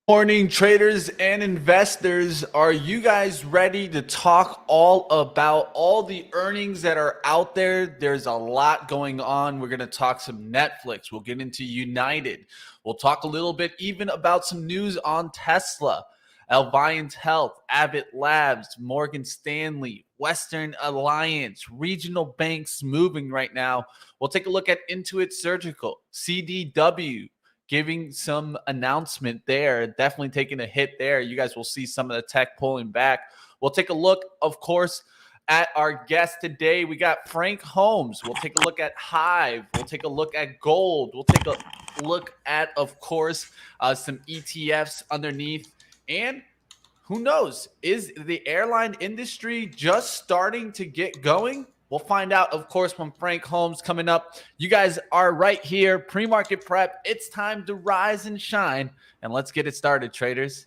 Morning, traders and investors. Are you guys ready to talk all about all the earnings that are out there? There's a lot going on. We're going to talk some Netflix. We'll get into United. We'll talk a little bit even about some news on Tesla, Alliance Health, Abbott Labs, Morgan Stanley, Western Alliance, regional banks moving right now. We'll take a look at Intuit Surgical, CDW, giving some announcement there, definitely taking a hit there. You guys will see some of the tech pulling back. We'll take a look, of course, at our guest today. We got Frank Holmes. We'll take a look at Hive. We'll take a look at gold. We'll take a look at, of course, some ETFs underneath. And who knows, is the airline industry just starting to get going? We'll find out, of course, from Frank Holmes coming up. You guys are right here, pre-market prep. It's time to rise and shine, and let's get it started, traders.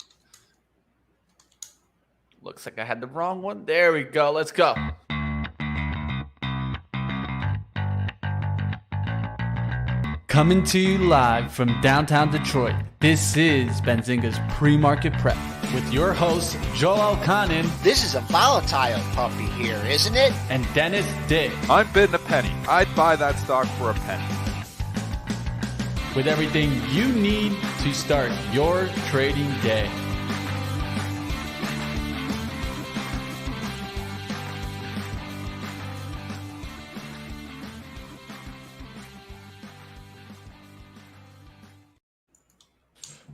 Looks like I had the wrong one. There we go. Let's go. Coming to you live from downtown Detroit, this is Benzinga's Pre-Market Prep with your host, Joel Elconin. This is a volatile puppy here, isn't it? And Dennis Dick. I'm bidding a penny. I'd buy that stock for a penny. With everything you need to start your trading day.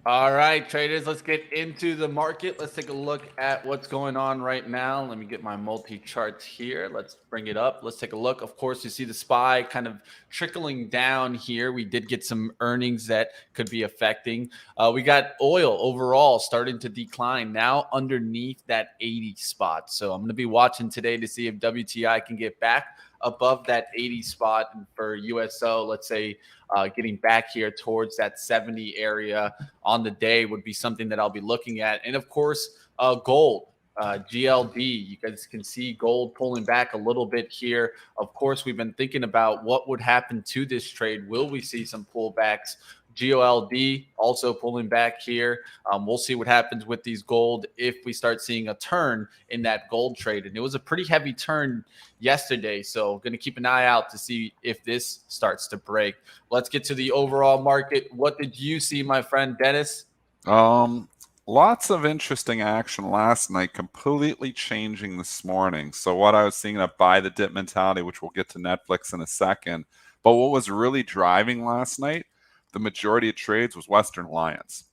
All right, traders, let's get into the market. Let's take a look at what's going on right now. Let me get my multi-charts here. Let's bring it up. Let's take a look. Of course, you see the SPY kind of trickling down here. We did get some earnings that could be affecting. We got oil overall starting to decline now underneath that 80 spot. So I'm going to be watching today to see if WTI can get back above that 80 spot, and for USO, let's say getting back here towards that 70 area on the day would be something that I'll be looking at. And of course, gold, GLD, you guys can see gold pulling back a little bit here. Of course, we've been thinking about what would happen to this trade. Will we see some pullbacks? GOLD also pulling back here. We'll see what happens with these gold if we start seeing a turn in that gold trade. And it was a pretty heavy turn yesterday, so going to keep an eye out to see if this starts to break. Let's get to the overall market. What did you see, my friend Dennis? Lots of interesting action last night, completely changing this morning. So what I was seeing, a buy the dip mentality, which we'll get to Netflix in a second. But what was really driving last night, the majority of trades, was Western Alliance,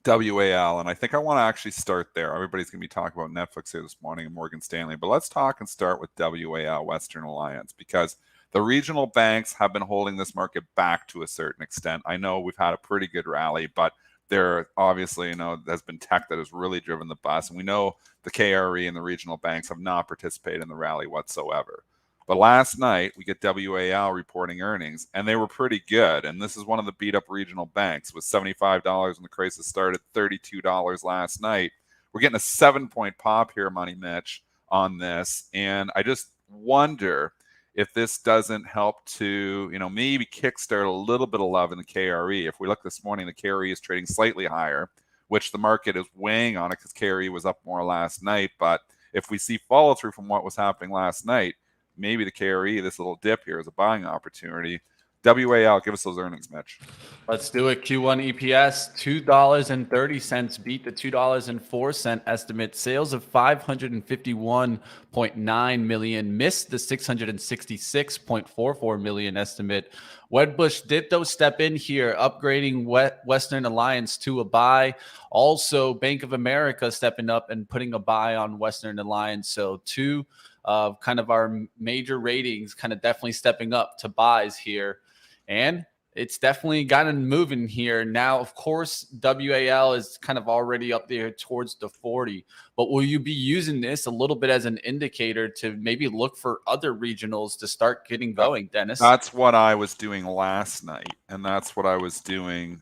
WAL. And I think I want to actually start there. Everybody's going to be talking about Netflix here this morning and Morgan Stanley. But let's talk and start with WAL, Western Alliance, because the regional banks have been holding this market back to a certain extent. I know we've had a pretty good rally, but there obviously, there's been tech that has really driven the bus. And we know the KRE and the regional banks have not participated in the rally whatsoever. But last night, we get WAL reporting earnings, and they were pretty good. And this is one of the beat-up regional banks. It was $75 when the crisis started, $32 last night. We're getting a 7-point pop here, Money Mitch, on this. And I just wonder if this doesn't help to, maybe kickstart a little bit of love in the KRE. If we look this morning, the KRE is trading slightly higher, which the market is weighing on it because KRE was up more last night. But if we see follow-through from what was happening last night, maybe the KRE, this little dip here, is a buying opportunity. WAL, give us those earnings, Mitch. Let's do it. Q1 EPS, $2.30, beat the $2.04 estimate. Sales of 551.9 million, missed the 666.44 million estimate. Wedbush did though step in here, upgrading Western Alliance to a buy. Also, Bank of America stepping up and putting a buy on Western Alliance. So two of kind of our major ratings kind of definitely stepping up to buys here. And it's definitely gotten moving here. Now, of course, WAL is kind of already up there towards the 40. But will you be using this a little bit as an indicator to maybe look for other regionals to start getting going, Dennis? That's what I was doing last night. And that's what I was doing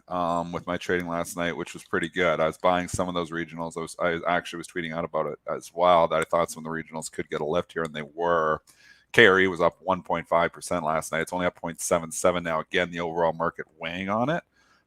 with my trading last night, which was pretty good. I was buying some of those regionals. I actually was tweeting out about it as well, that I thought some of the regionals could get a lift here, and they were. KRE was up 1.5% last night. It's only up 0.77 now. Again, the overall market weighing on it.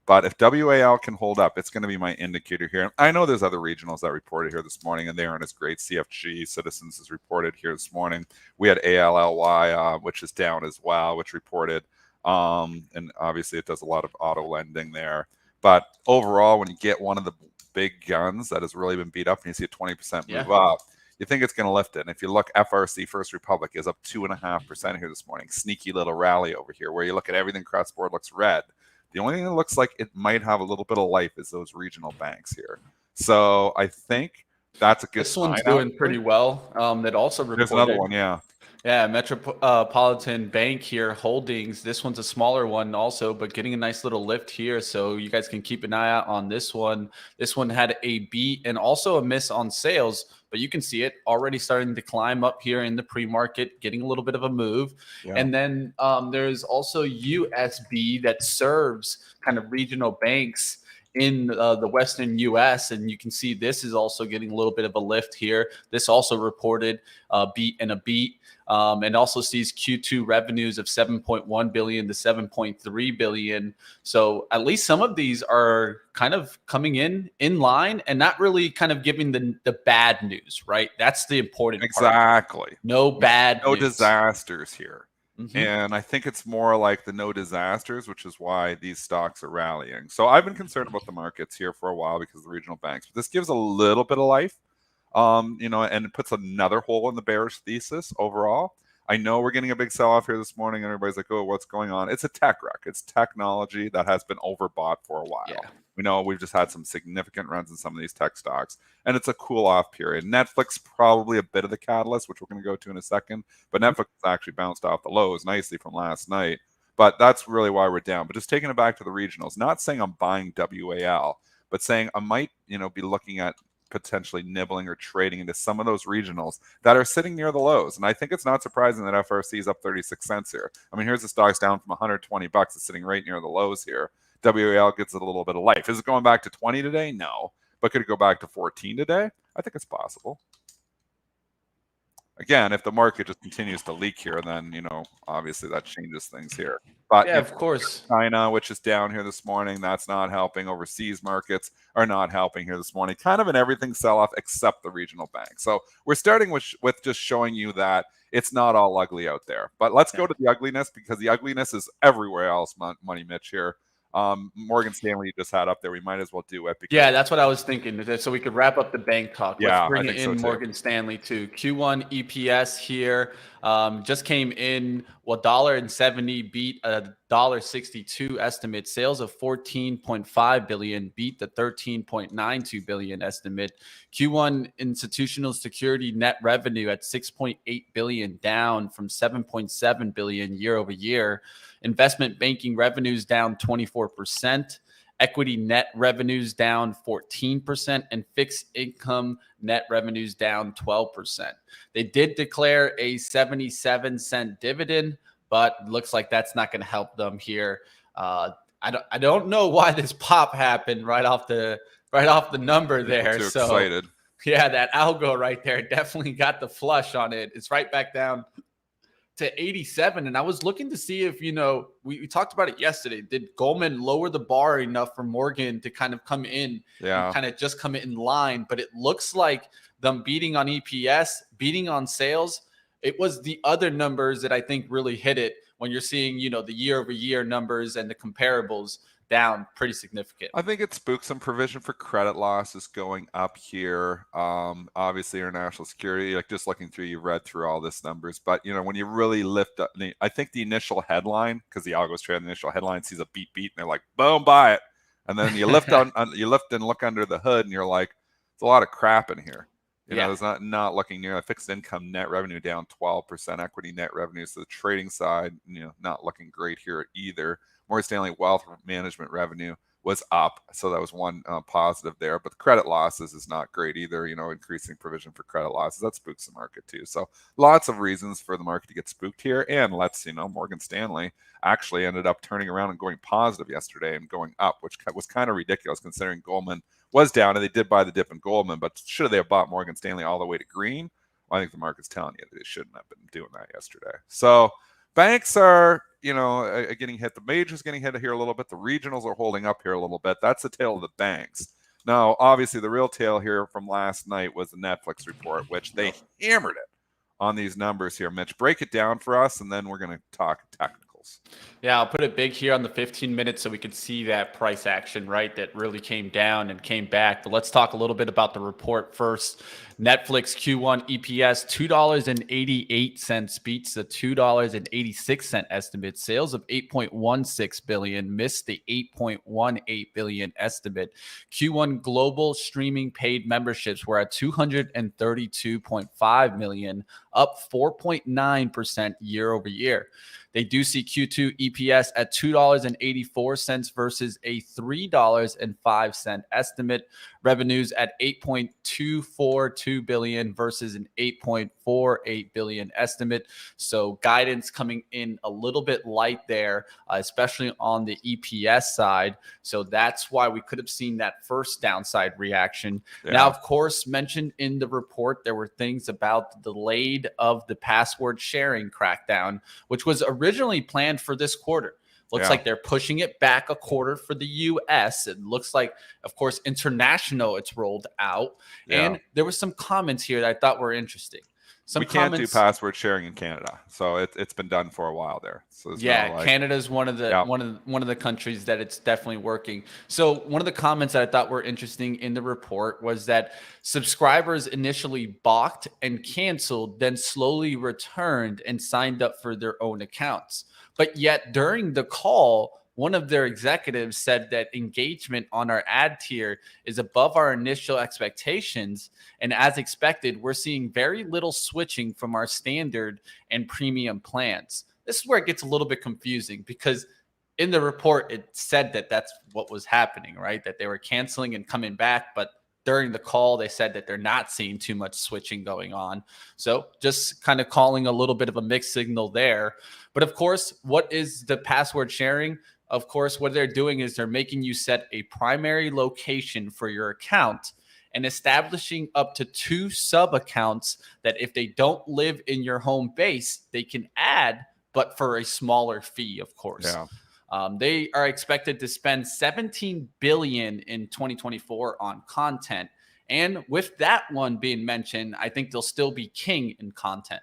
But if WAL can hold up, it's going to be my indicator here. I know there's other regionals that reported here this morning, and they aren't as great. CFG Citizens has reported here this morning. We had ALLY, which is down as well, which reported. And obviously, it does a lot of auto lending there. But overall, when you get one of the big guns that has really been beat up and you see a 20% move up, you think it's going to lift it. And if you look, FRC First Republic is up 2.5% here this morning. Sneaky little rally over here where you look at everything across the board looks red. The only thing that looks like it might have a little bit of life is those regional banks here. So I think that's a good sign. This one's doing pretty well. That also reported. There's another one, yeah. Yeah, Metropolitan Bank here, Holdings. This one's a smaller one also, but getting a nice little lift here. So you guys can keep an eye out on this one. This one had a beat and also a miss on sales, but you can see it already starting to climb up here in the pre-market, getting a little bit of a move. Yeah. And then there's also USB that serves kind of regional banks in the Western U.S. And you can see this is also getting a little bit of a lift here. This also reported a beat and a beat. And also sees Q2 revenues of 7.1 billion to 7.3 billion. So at least some of these are kind of coming in line and not really kind of giving the bad news, right? That's the important part. Exactly. No bad news. No disasters here. And I think it's more like the no disasters, which is why these stocks are rallying. So I've been concerned about the markets here for a while because of the regional banks. But this gives a little bit of life. And it puts another hole in the bearish thesis overall. I know we're getting a big sell-off here this morning, and everybody's like, oh, what's going on? It's a tech wreck. It's technology that has been overbought for a while. Yeah. We know we've just had some significant runs in some of these tech stocks, and it's a cool-off period. Netflix probably a bit of the catalyst, which we're going to go to in a second, but Netflix actually bounced off the lows nicely from last night. But that's really why we're down. But just taking it back to the regionals, not saying I'm buying WAL, but saying I might, be looking at potentially nibbling or trading into some of those regionals that are sitting near the lows. And I think it's not surprising that FRC is up 36 cents here. I mean, here's the stock's down from 120 bucks. It's sitting right near the lows here. WAL gets it a little bit of life. Is it going back to 20 today? No. But could it go back to 14 today? I think it's possible. Again, if the market just continues to leak here, then, obviously that changes things here. But yeah, of course. China, which is down here this morning, that's not helping. Overseas markets are not helping here this morning. Kind of an everything sell-off except the regional bank. So we're starting with just showing you that it's not all ugly out there. But let's go to the ugliness, because the ugliness is everywhere else, Money Mitch here. Morgan Stanley just had up there. We might as well do it. Yeah, that's what I was thinking. So we could wrap up the bank talk. Let's bring it in Morgan Stanley too. Q1 EPS here just came in $1.70, beat a $1.62 estimate. Sales of 14.5 billion, beat the 13.92 billion estimate. Q1 institutional security net revenue at 6.8 billion, down from 7.7 billion year over year. Investment banking revenues down 24%, equity net revenues down 14%, and fixed income net revenues down 12%. They did declare a 77-cent dividend, but looks like that's not going to help them here. I don't know why this pop happened right off the number there. Too excited. Yeah, that algo right there definitely got the flush on it. It's right back down to 87. And I was looking to see if, we talked about it yesterday. Did Goldman lower the bar enough for Morgan to kind of come in and kind of just come in line? But it looks like them beating on EPS, beating on sales. It was the other numbers that I think really hit it when you're seeing, the year over year numbers and the comparables down pretty significant. I think it spooked some provision for credit losses going up here. Obviously, international security, like just looking through, you read through all this numbers. But, when you really lift up, I think the initial headline, because the algo's trading the initial headline, sees a beat, and they're like, boom, buy it. And then you lift you lift and look under the hood, and you're like, there's a lot of crap in here. It's not looking near. Fixed income net revenue down 12%, equity net revenue. So the trading side, not looking great here either. Morgan Stanley Wealth Management revenue was up, so that was one positive there. But the credit losses is not great either. Increasing provision for credit losses, that spooks the market too. So lots of reasons for the market to get spooked here. And Morgan Stanley actually ended up turning around and going positive yesterday and going up, which was kind of ridiculous considering Goldman was down, and they did buy the dip in Goldman. But should they have bought Morgan Stanley all the way to green? Well, I think the market's telling you that they shouldn't have been doing that yesterday. So banks are, getting hit. The majors getting hit here a little bit. The regionals are holding up here a little bit. That's the tale of the banks. Now, obviously, the real tale here from last night was the Netflix report, which they hammered it on these numbers here. Mitch, break it down for us, and then we're going to talk technicals. Yeah, I'll put it big here on the 15 minutes so we could see that price action, right? That really came down and came back. But let's talk a little bit about the report first. Netflix Q1 EPS $2.88 beats the $2.86 estimate. Sales of $8.16 billion missed the $8.18 billion estimate. Q1 global streaming paid memberships were at 232.5 million, up 4.9% year over year. They do see Q2 EPS at $2.84 versus a $3.05 estimate. Revenues at $8.242 billion versus an $8.48 billion estimate. So guidance coming in a little bit light there, especially on the EPS side. So that's why we could have seen that first downside reaction. Yeah. Now, of course, mentioned in the report, there were things about the delayed of the password sharing crackdown, which was originally planned for this quarter. Looks like they're pushing it back a quarter for the U.S. It looks like, of course, international, it's rolled out. Yeah. And there were some comments here that I thought were interesting. We can't do password sharing in Canada, so it's been done for a while there. So Canada's one of the one of the countries that it's definitely working. So one of the comments that I thought were interesting in the report was that subscribers initially balked and canceled, then slowly returned and signed up for their own accounts. But yet during the call, one of their executives said that engagement on our ad tier is above our initial expectations. And as expected, we're seeing very little switching from our standard and premium plans. This is where it gets a little bit confusing because in the report, it said that that's what was happening, right? That they were canceling and coming back. But during the call, they said that they're not seeing too much switching going on. So just kind of calling a little bit of a mixed signal there. But of course, what is the password sharing? Of course, what they're doing is they're making you set a primary location for your account and establishing up to 2 sub accounts that if they don't live in your home base, they can add, but for a smaller fee, of course. Yeah. They are expected to spend $17 billion in 2024 on content. And with that one being mentioned, I think they'll still be king in content.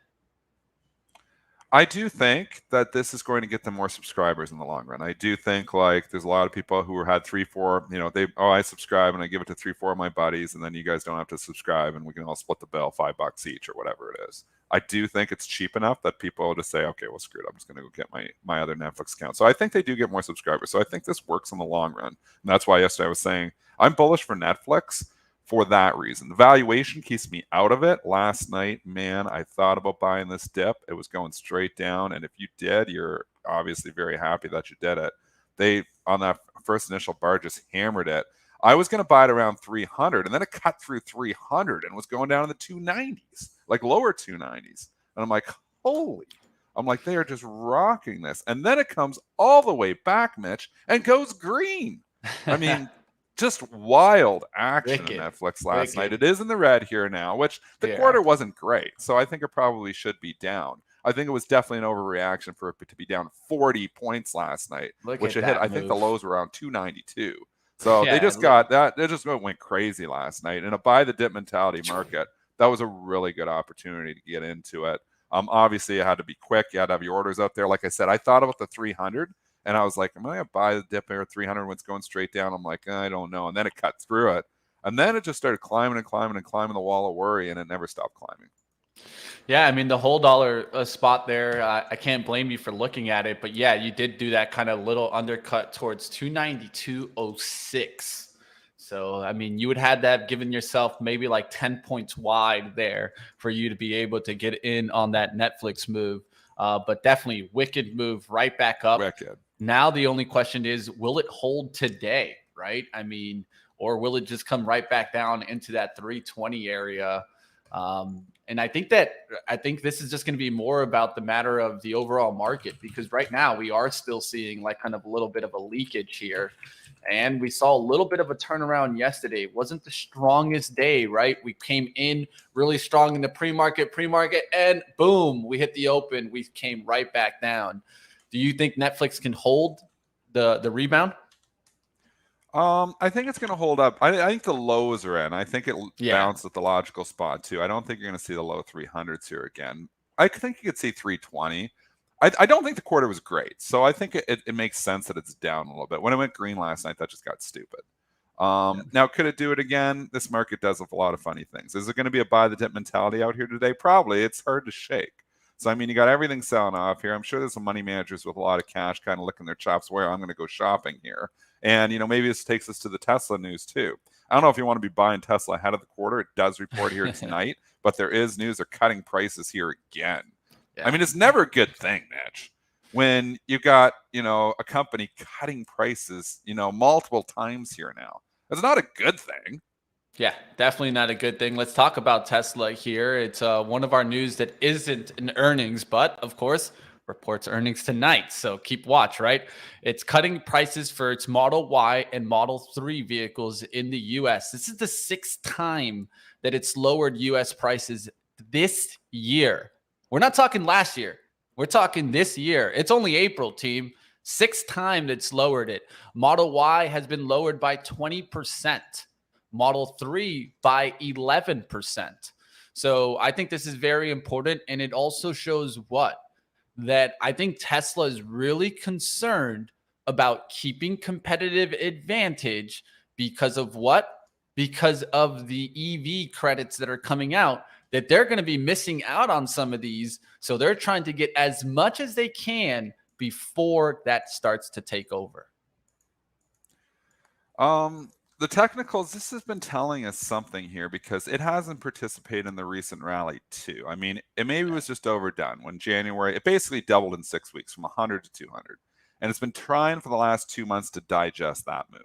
I do think that this is going to get them more subscribers in the long run. I do think there's a lot of people who had 3-4, I subscribe and I give it to 3-4 of my buddies, and then you guys don't have to subscribe and we can all split the bill $5 each or whatever it is. I do think it's cheap enough that people will just say, okay, well, screw it. I'm just going to go get my other Netflix account. So I think they do get more subscribers. So I think this works in the long run. And that's why yesterday I was saying I'm bullish for Netflix for that reason. The valuation keeps me out of it. Last night, man, I thought about buying this dip. It was going straight down. And if you did, you're obviously very happy that you did it. They, on that first initial bar, just hammered it. I was going to buy it around 300, and then it cut through 300 and was going down in the 290s, like lower 290s. And I'm like, they are just rocking this. And then it comes all the way back, Mitch, and goes green. I mean, just wild action in Netflix last night. It is in the red here now, which the quarter wasn't great. So I think it probably should be down. I think it was definitely an overreaction for it to be down 40 points last night, which it hit. I think the lows were around 292. So they just got that. They just went crazy last night. In a buy the dip mentality market, that was a really good opportunity to get into it. Obviously, you had to be quick. You had to have your orders out there. Like I said, I thought about the 300, and I was like, am I going to buy the dip here at 300 when it's going straight down? I'm like, I don't know. And then it cut through it. And then it just started climbing and climbing and climbing the wall of worry, and it never stopped climbing. Yeah, I mean, the whole dollar spot there, I can't blame you for looking at it. But yeah, you did do that kind of little undercut towards 292.06. So, I mean, you would have that given yourself maybe like 10 points wide there for you to be able to get in on that Netflix move. But definitely wicked move right back up. Wicked. Now, the only question is, will it hold today, right? I mean, or will it just come right back down into that 320 area? And I think this is just going to be more about the matter of the overall market, because right now we are still seeing like kind of a little bit of a leakage here. And we saw a little bit of a turnaround yesterday. It wasn't the strongest day, right? We came in really strong in the pre-market, and boom, we hit the open. We came right back down. Do you think Netflix can hold the rebound? I think it's going to hold up. I think the lows are in. I think it bounced at the logical spot too. I don't think you're going to see the low 300s here again. I think you could see 320. I don't think the quarter was great, so I think it makes sense that it's down a little bit. When it went green last night, that just got stupid. Now, could it do it again? This market does a lot of funny things. Is it going to be a buy the dip mentality out here today? Probably. It's hard to shake. So, I mean, you got everything selling off here. I'm sure there's some money managers with a lot of cash kind of licking their chops where I'm going to go shopping here. And, maybe this takes us to the Tesla news too. I don't know if you want to be buying Tesla ahead of the quarter. It does report here tonight, but there is news they're cutting prices here again. Yeah. I mean, it's never a good thing, Mitch, when you've got, a company cutting prices, multiple times here now. It's not a good thing. Yeah, definitely not a good thing. Let's talk about Tesla here. It's one of our news that isn't an earnings, but of course, reports earnings tonight. So keep watch, right? It's cutting prices for its Model Y and Model 3 vehicles in the U.S. This is the 6th time that it's lowered U.S. prices this year. We're not talking last year. We're talking this year. It's only April, team. 6th time that's lowered it. Model Y has been lowered by 20%. Model 3 by 11%. So I think this is very important. And it also shows that I think Tesla is really concerned about keeping competitive advantage because of what? Because of the EV credits that are coming out, that they're going to be missing out on some of these. So they're trying to get as much as they can before that starts to take over. The technicals, this has been telling us something here because it hasn't participated in the recent rally too. I mean, it maybe was just overdone when January, it basically doubled in 6 weeks from 100 to 200. And it's been trying for the last 2 months to digest that move.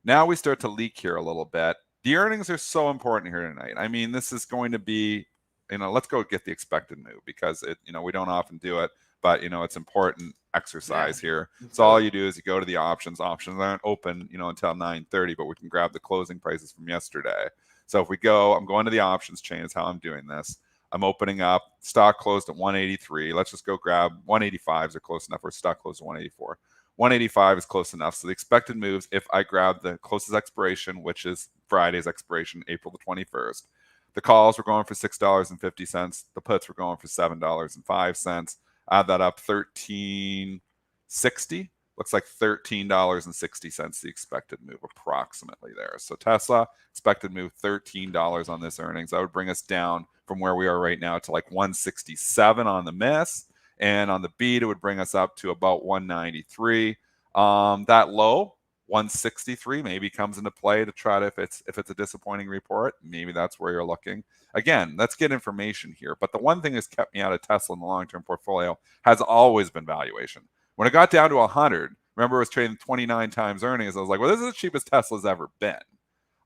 Now we start to leak here a little bit. The earnings are so important here tonight. I mean, this is going to be, let's go get the expected move because we don't often do it, but it's important exercise here. So all you do is you go to the options. Options aren't open, until 9:30, but we can grab the closing prices from yesterday. So if we go, I'm going to the options chain is how I'm doing this. I'm opening up. Stock closed at 183. Let's just go grab 185s are close enough. Or stock closed at 184. 185 is close enough. So the expected moves, if I grab the closest expiration, which is Friday's expiration, April the 21st, the calls were going for $6.50. The puts were going for $7.05. Add that up, $13.60. Looks like $13.60 the expected move approximately there. So Tesla, expected move $13 on this earnings. That would bring us down from where we are right now to like 167 on the miss. And on the beat, it would bring us up to about 193. That low, 163, maybe comes into play to try to, if it's a disappointing report, maybe that's where you're looking. Again, let's get information here. But the one thing that's kept me out of Tesla in the long-term portfolio has always been valuation. When it got down to 100, remember it was trading 29 times earnings. I was like, well, this is the cheapest Tesla's ever been.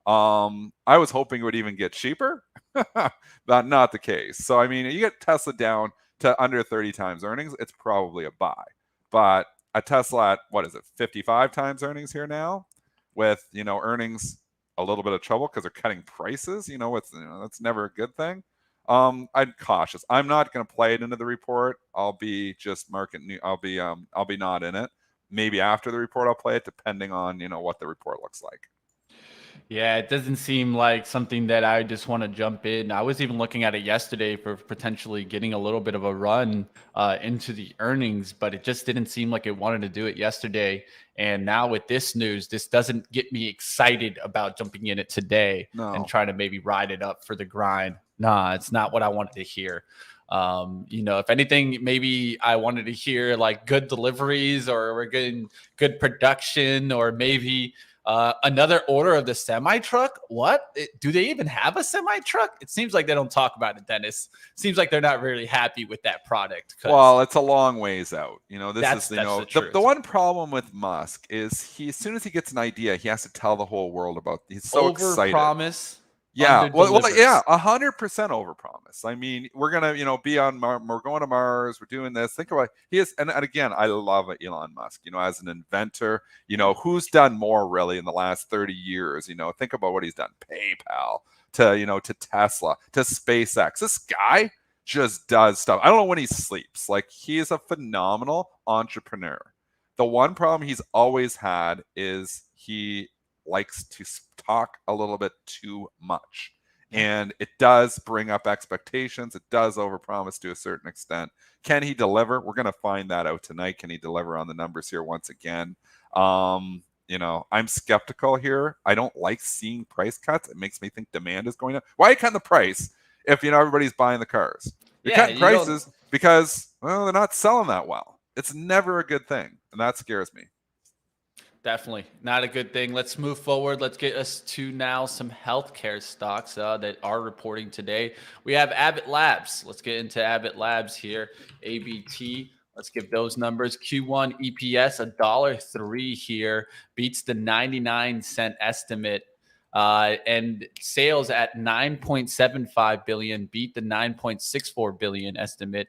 I was hoping it would even get cheaper. But not the case. So, I mean, you get Tesla down to under 30 times earnings, it's probably a buy. But a Tesla at, 55 times earnings here now with, earnings a little bit of trouble because they're cutting prices, that's never a good thing. I'm cautious. I'm not going to play it into the report. I'll be just I'll be not in it. Maybe after the report I'll play it depending on, what the report looks like. Yeah, it doesn't seem like something that I just want to jump in. I was even looking at it yesterday for potentially getting a little bit of a run into the earnings, but it just didn't seem like it wanted to do it yesterday. And now with this news, this doesn't get me excited about jumping in it today and trying to maybe ride it up for the grind. Nah, it's not what I wanted to hear. If anything, maybe I wanted to hear like good deliveries or we're getting good production or maybe another order of the semi truck. What? Do they even have a semi truck? It seems like they don't talk about it, Dennis. Seems like they're not really happy with that product. Well, it's a long ways out. The one problem with Musk is as soon as he gets an idea, he has to tell the whole world about. He's so excited. Overpromise Yeah, under well, yeah, delivers. 100% overpromise. I mean, we're gonna, be on Mars. We're going to Mars. We're doing this. Think about he is, and again, I love Elon Musk. As an inventor, who's done more really in the last 30 years. Think about what he's done. PayPal to Tesla to SpaceX. This guy just does stuff. I don't know when he sleeps. Like he is a phenomenal entrepreneur. The one problem he's always had is he likes to talk a little bit too much. And it does bring up expectations. It does overpromise to a certain extent. Can he deliver? We're going to find that out tonight. Can he deliver on the numbers here once again? I'm skeptical here. I don't like seeing price cuts. It makes me think demand is going up. Why cut the price if everybody's buying the cars? You're cutting prices because they're not selling that well. It's never a good thing, and that scares me. Definitely not a good thing. Let's move forward. Let's get us to now some healthcare stocks that are reporting today. We have Abbott Labs. Let's get into Abbott Labs here. ABT. Let's give those numbers. Q1 EPS $1.03 here, beats the 99-cent estimate. And sales at 9.75 billion, beat the 9.64 billion estimate.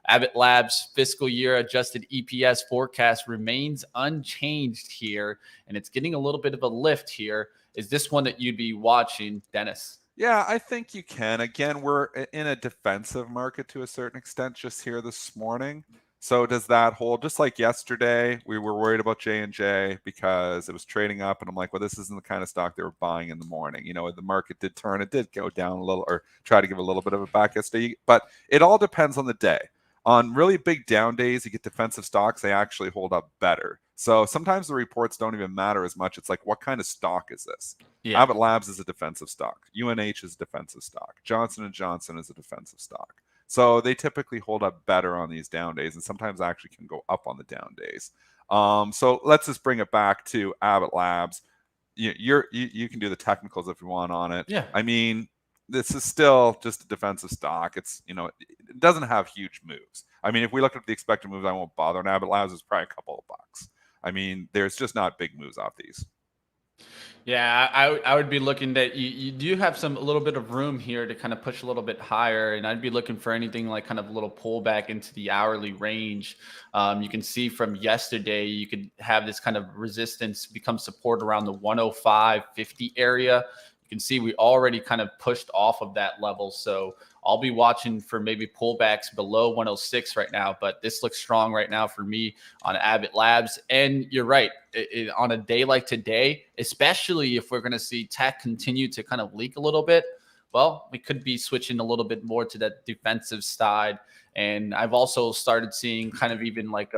Abbott Labs fiscal year adjusted EPS forecast remains unchanged here, and it's getting a little bit of a lift here. Is this one that you'd be watching, Dennis? Yeah, I think you can. Again, we're in a defensive market to a certain extent just here this morning. So does that hold? Just like yesterday, we were worried about J&J because it was trading up, and I'm like, well, this isn't the kind of stock they were buying in the morning. The market did turn. It did go down a little or try to give a little bit of a back yesterday, but it all depends on the day. On really big down days, you get defensive stocks, they actually hold up better. So sometimes the reports don't even matter as much. It's like, what kind of stock is this? Yeah. Abbott Labs is a defensive stock. UNH is a defensive stock. Johnson & Johnson is a defensive stock. So they typically hold up better on these down days and sometimes actually can go up on the down days. So let's just bring it back to Abbott Labs. You can do the technicals if you want on it. Yeah. I mean, this is still just a defensive stock. It's, it doesn't have huge moves. I mean, if we look at the expected moves, I won't bother on Abbott Labs. It's probably a couple of bucks. I mean, there's just not big moves off these. Yeah, I would be looking that you do have a little bit of room here to kind of push a little bit higher, and I'd be looking for anything like kind of a little pullback into the hourly range. You can see from yesterday, you could have this kind of resistance become support around the 105.50 area. You can see we already kind of pushed off of that level. So I'll be watching for maybe pullbacks below 106 right now, but this looks strong right now for me on Abbott Labs. And you're right, on a day like today, especially if we're going to see tech continue to kind of leak a little bit, well, we could be switching a little bit more to that defensive side. And I've also started seeing kind of even like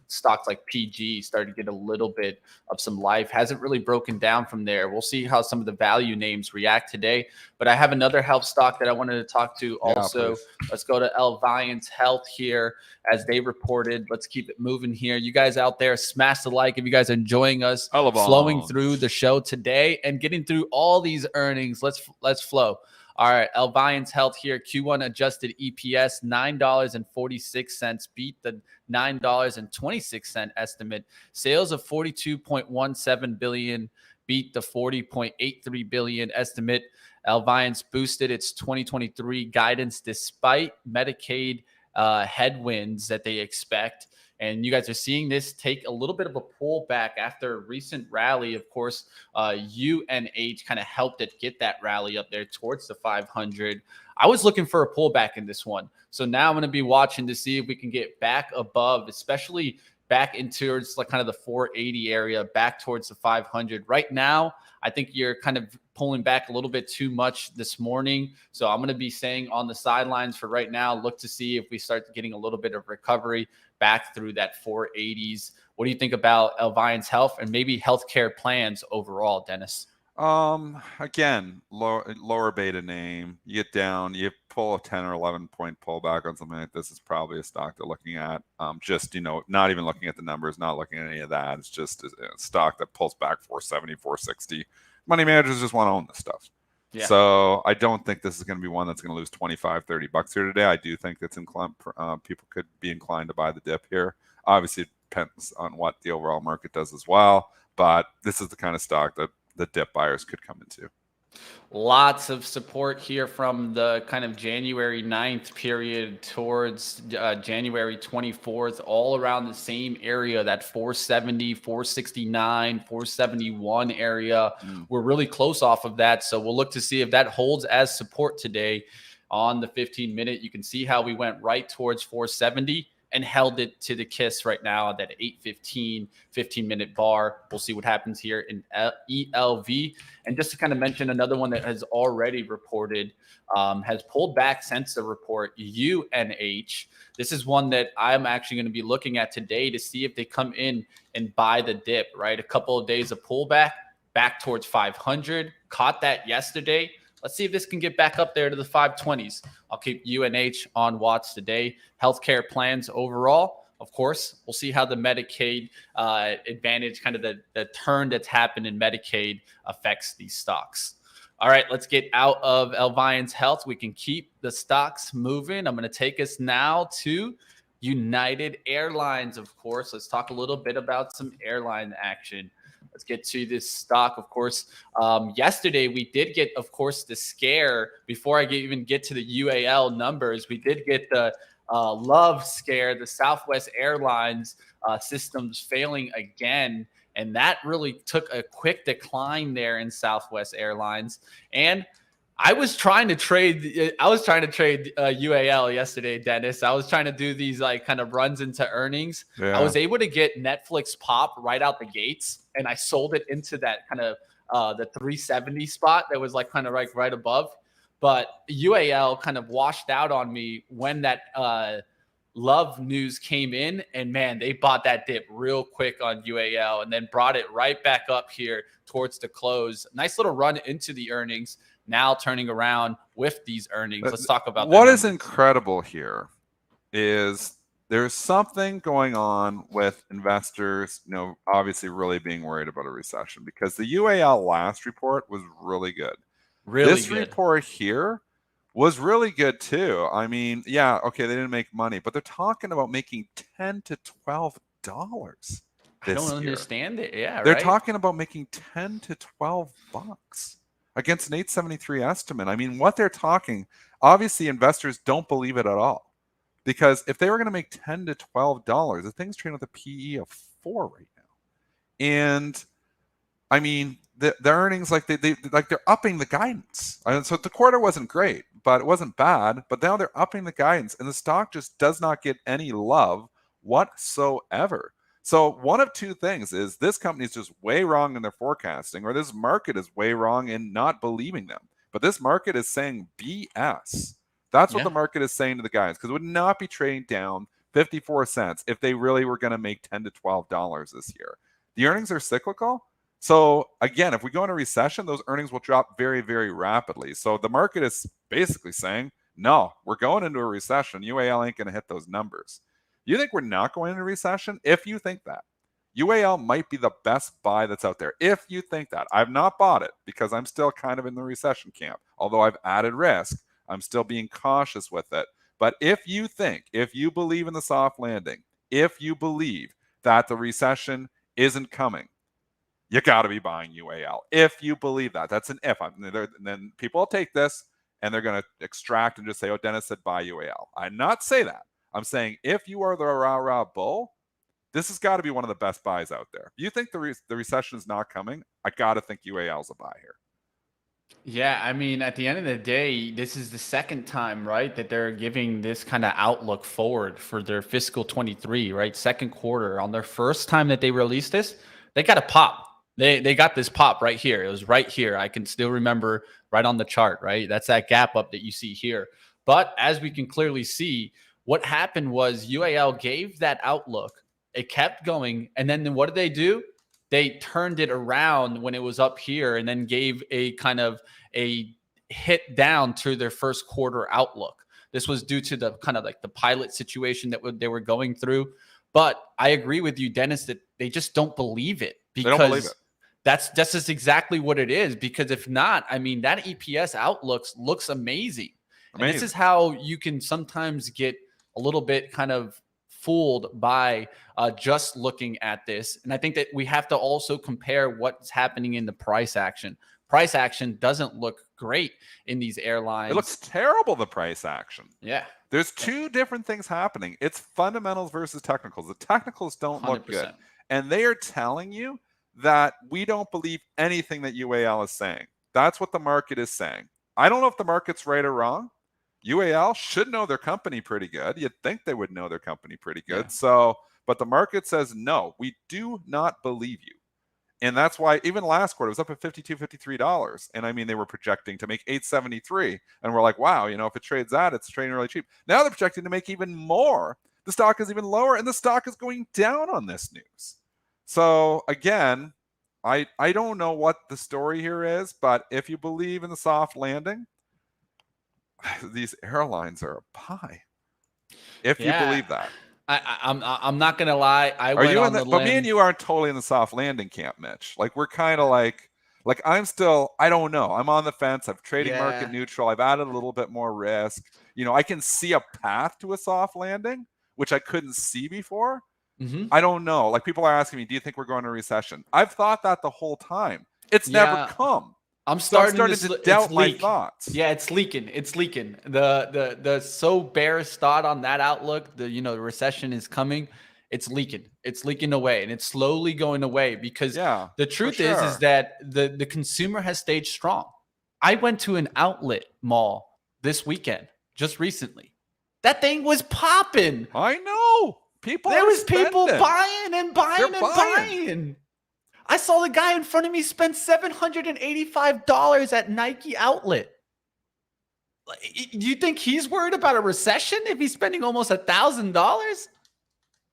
stocks like PG started to get a little bit of some life. Hasn't really broken down from there. We'll see how some of the value names react today. But I have another health stock that I wanted to talk to also. Yeah, let's go to Elconin Health here as they reported. Let's keep it moving here. You guys out there, smash the like if you guys are enjoying us flowing through the show today and getting through all these earnings. Let's flow. All right, Elconin Health here, Q1 adjusted EPS, $9.46, beat the $9.26 estimate. Sales of $42.17 billion, beat the $40.83 billion estimate. Elconin's boosted its 2023 guidance despite Medicaid headwinds that they expect. And you guys are seeing this take a little bit of a pullback after a recent rally. Of course, UNH kind of helped it get that rally up there towards the 500. I was looking for a pullback in this one. So now I'm going to be watching to see if we can get back above, especially back into like kind of the 480 area, back towards the 500. Right now, I think you're kind of pulling back a little bit too much this morning. So I'm going to be staying on the sidelines for right now. Look to see if we start getting a little bit of recovery back through that 480s. What do you think about Elconin Health and maybe healthcare plans overall, Dennis? Again, lower beta name. You get down, you pull a 10 or 11 point pullback on something like this. Is probably a stock they're looking at. Just, not even looking at the numbers, not looking at any of that. It's just a stock that pulls back 470, 460. Money managers just want to own this stuff. Yeah. So I don't think this is going to be one that's going to lose 25, 30 bucks here today. I do think that's inclined. People could be inclined to buy the dip here. Obviously, it depends on what the overall market does as well. But this is the kind of stock that the dip buyers could come into. Lots of support here from the kind of January 9th period towards January 24th, all around the same area, that 470, 469, 471 area. We're really close off of that. So we'll look to see if that holds as support today on the 15-minute. You can see how we went right towards 470 and held it to the kiss right now at that 8:15 15-minute bar. We'll see what happens here in ELV. And just to kind of mention another one that has already reported, has pulled back since the report, UNH. This is one that I'm actually going to be looking at today to see if they come in and buy the dip, right? A couple of days of pullback back towards 500. Caught that yesterday. Let's see if this can get back up there to the 520s. I'll keep UNH on watch today. Healthcare plans overall, of course, we'll see how the Medicaid advantage, kind of the turn that's happened in Medicaid affects these stocks. All right, let's get out of Elvion's health. We can keep the stocks moving. I'm going to take us now to United Airlines, of course. Let's talk a little bit about some airline action. Let's get to this stock, of course. Yesterday, we did get, of course, the scare. Before I even get to the UAL numbers, we did get the love scare, the Southwest Airlines systems failing again. And that really took a quick decline there in Southwest Airlines. And I was trying to trade UAL yesterday, Dennis. I was trying to do these like kind of runs into earnings. Yeah. I was able to get Netflix pop right out the gates, and I sold it into that kind of the 370 spot that was like kind of like right above. But UAL kind of washed out on me when that love news came in, and man, they bought that dip real quick on UAL and then brought it right back up here towards the close. Nice little run into the earnings. Now turning around with these earnings. Let's talk about what is incredible here is there's something going on with investors, obviously really being worried about a recession, because the UAL last report was really good. This report here was really good too. I mean, yeah, okay, they didn't make money, but they're talking about making $10 to $12 this year. I don't year. Understand it. Yeah, they're talking about making $10 to $12 against an 873 estimate. I mean, what they're talking, obviously investors don't believe it at all, because if they were going to make $10 to $12, the thing's trading with a PE of 4 right now. And I mean, the earnings, like they're upping the guidance. And so the quarter wasn't great, but it wasn't bad. But now they're upping the guidance, and the stock just does not get any love whatsoever. So one of two things is this company is just way wrong in their forecasting, or this market is way wrong in not believing them. But this market is saying BS. That's what the market is saying to the guys, because it would not be trading down 54 cents if they really were going to make $10 to $12 this year. The earnings are cyclical. So again, if we go into recession, those earnings will drop very, very rapidly. So the market is basically saying, no, we're going into a recession. UAL ain't going to hit those numbers. You think we're not going into a recession? If you think that, UAL might be the best buy that's out there. If you think that. I've not bought it because I'm still kind of in the recession camp. Although I've added risk, I'm still being cautious with it. But if you believe in the soft landing, if you believe that the recession isn't coming, you got to be buying UAL. If you believe that. That's an if. And then people will take this and they're going to extract and just say, oh, Dennis said buy UAL. I'm not saying that. I'm saying if you are the rah-rah bull, this has got to be one of the best buys out there. If you think the recession is not coming, I got to think UAL is a buy here. Yeah, I mean, at the end of the day, this is the second time, right, that they're giving this kind of outlook forward for their fiscal 23, right? Second quarter. On their first time that they released this, they got a pop. They got this pop right here. It was right here. I can still remember right on the chart, right? That's that gap up that you see here. But as we can clearly see, what happened was UAL gave that outlook. It kept going. And then what did they do? They turned it around when it was up here and then gave a kind of a hit down to their first quarter outlook. This was due to the kind of like the pilot situation that they were going through. But I agree with you, Dennis, that they just don't believe it, because that's just exactly what it is. Because if not, I mean, that EPS outlook looks amazing. And this is how you can sometimes get a little bit kind of fooled by just looking at this. And I think that we have to also compare what's happening in the price action. price action doesn't look great in these airlines. It looks terrible, the price action. Yeah. There's two different things happening. It's fundamentals versus technicals. The technicals don't look good. 100%. And they are telling you that we don't believe anything that UAL is saying. That's what the market is saying. I don't know if the market's right or wrong. UAL should know their company pretty good. You'd think they would know their company pretty good. Yeah. But the market says, no, we do not believe you. And that's why even last quarter it was up at $52, $53. And I mean, they were projecting to make 873. And we're like, wow, if it trades that, it's trading really cheap. Now they're projecting to make even more. The stock is even lower and the stock is going down on this news. So again, I don't know what the story here is, but if you believe in the soft landing, these airlines are a pie. If you believe that. I'm not gonna lie. But me and you aren't totally in the soft landing camp, Mitch. Like we're kind of like I'm still, I don't know. I'm on the fence. I've trading market neutral. I've added a little bit more risk. I can see a path to a soft landing, which I couldn't see before. Mm-hmm. I don't know. Like people are asking me, do you think we're going to recession? I've thought that the whole time. It's never come. I'm starting to doubt my thoughts. Yeah, it's leaking. It's leaking. The so bearish thought on that outlook, the recession is coming. It's leaking. It's leaking away, and it's slowly going away because the truth is that the consumer has stayed strong. I went to an outlet mall this weekend, just recently. That thing was popping. I know. There was people buying and buying and buying. I saw the guy in front of me spend $785 at Nike outlet. You think he's worried about a recession if he's spending almost $1,000?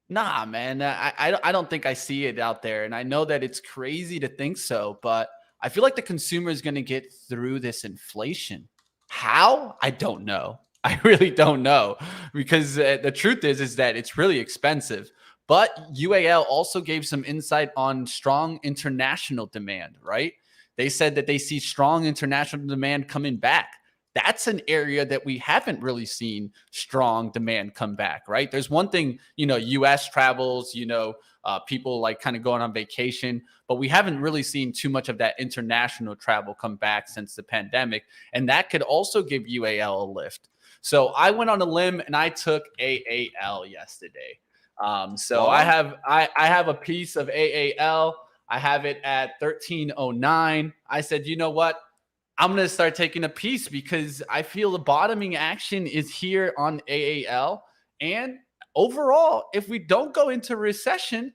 Nah, man. I don't think I see it out there. And I know that it's crazy to think so, but I feel like the consumer is going to get through this inflation. How? I don't know. I really don't know, because the truth is that it's really expensive. But UAL also gave some insight on strong international demand, right? They said that they see strong international demand coming back. That's an area that we haven't really seen strong demand come back, right? There's one thing, U.S. travels, people like kind of going on vacation, but we haven't really seen too much of that international travel come back since the pandemic. And that could also give UAL a lift. So I went on a limb and I took AAL yesterday. I have a piece of AAL. I have it at 1309. I said, you know what? I'm going to start taking a piece because I feel the bottoming action is here on AAL. And overall, if we don't go into recession,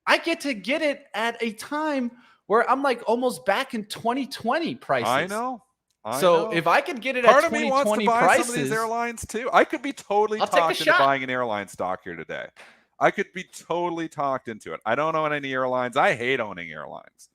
I get to get it at a time where I'm like almost back in 2020 prices. I know. If I could get it at 2020 prices, part of me wants to buy some of these airlines too. I could be totally talked into buying an airline stock here today. I could be totally talked into it. I don't own any airlines. I hate owning airlines.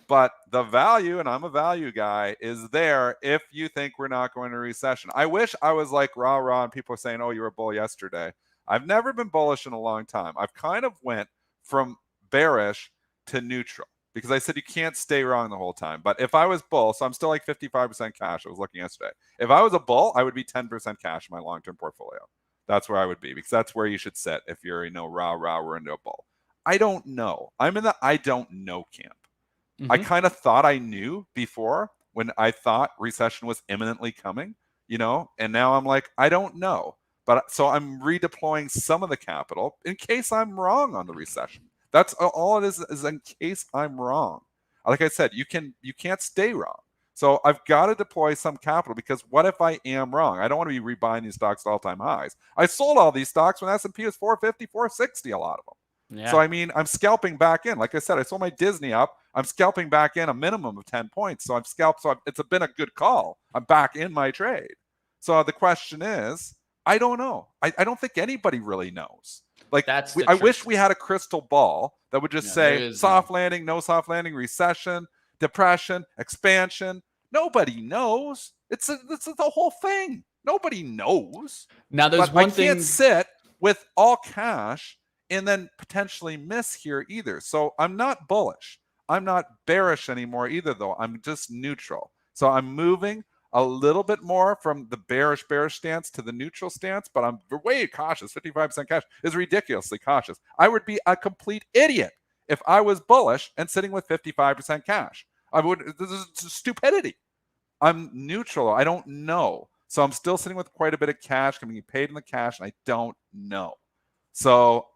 But the value, and I'm a value guy, is there if you think we're not going to recession. I wish I was like rah, and people are saying, oh, you were a bull yesterday. I've never been bullish in a long time. I've kind of went from bearish to neutral because I said you can't stay wrong the whole time. But if I was bull, so I'm still like 55% cash. I was looking yesterday. If I was a bull, I would be 10% cash in my long-term portfolio. That's where I would be because that's where you should sit if you're, rah, we're into a bull. I don't know. I'm in the I don't know camp. Mm-hmm. I kind of thought I knew before when I thought recession was imminently coming, and now I'm like, I don't know. But so I'm redeploying some of the capital in case I'm wrong on the recession. That's all it is in case I'm wrong. Like I said, you can't stay wrong. So I've got to deploy some capital because what if I am wrong? I don't want to be rebuying these stocks at all-time highs. I sold all these stocks when S&P was 450, 460, a lot of them. Yeah. So, I'm scalping back in. Like I said, I sold my Disney up. I'm scalping back in a minimum of 10 points. So it's been a good call. I'm back in my trade. So the question is, I don't know. I don't think anybody really knows. Like I wish we had a crystal ball that would just say soft landing, no soft landing, recession, depression, expansion. Nobody knows. It's the whole thing. Nobody knows. Now there's one thing. I can't sit with all cash and then potentially miss here either. So I'm not bullish. I'm not bearish anymore either, though. I'm just neutral. So I'm moving a little bit more from the bearish stance to the neutral stance, but I'm way cautious. 55% cash is ridiculously cautious. I would be a complete idiot if I was bullish and sitting with 55% cash. This is stupidity. I'm neutral. I don't know. So I'm still sitting with quite a bit of cash. I'm being paid in the cash, and I don't know. So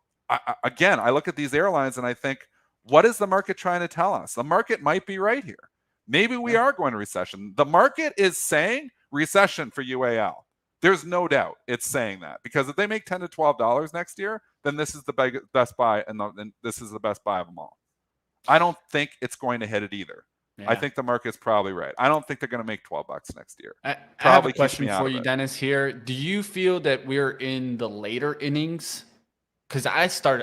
again, I look at these airlines and I think, what is the market trying to tell us? The market might be right here. Maybe we are going to recession. The market is saying recession for UAL. There's no doubt it's saying that, because if they make $10 to $12 next year, then this is the best buy, and this is the best buy of them all. I don't think it's going to hit it either. Yeah. I think the market's probably right. I don't think they're going to make $12 next year. I have a question for you, Dennis, here. Do you feel that we're in the later innings? Because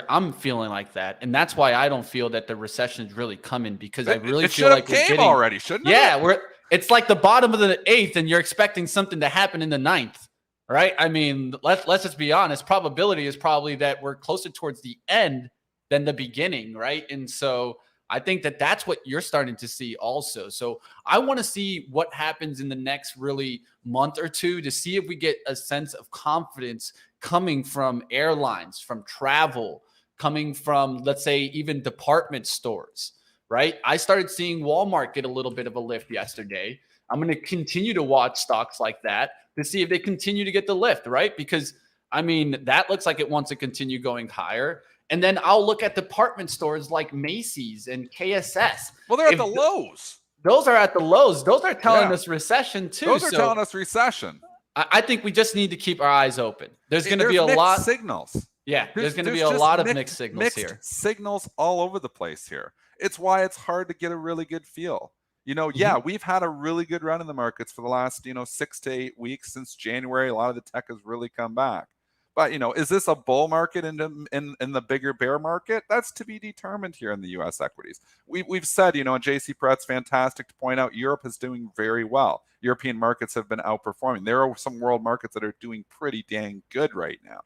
I'm feeling like that, and that's why I don't feel that the recession is really coming, because I really feel like it came already, shouldn't it? Yeah, it's like the bottom of the 8th, and you're expecting something to happen in the 9th, right? I mean, let's just be honest. Probability is probably that we're closer towards the end than the beginning, right? And so I think that that's what you're starting to see also. So I want to see what happens in the next really month or two to see if we get a sense of confidence coming from airlines, from travel, coming from, let's say, even department stores, right? I started seeing Walmart get a little bit of a lift yesterday. I'm going to continue to watch stocks like that to see if they continue to get the lift, right? Because, I mean, that looks like it wants to continue going higher. And then I'll look at department stores like Macy's and KSS. Well, they're at the lows. Those are at the lows. Those are telling us recession too. Those are telling us recession. I think we just need to keep our eyes open. There's going to be a lot of signals. Yeah, there's going to be a lot of mixed signals here. Signals all over the place here. It's why it's hard to get a really good feel. Yeah, we've had a really good run in the markets for the last, 6 to 8 weeks since January. A lot of the tech has really come back. But, is this a bull market in the bigger bear market? That's to be determined here in the U.S. equities. We've said, and JC Pratt's fantastic to point out, Europe is doing very well. European markets have been outperforming. There are some world markets that are doing pretty dang good right now.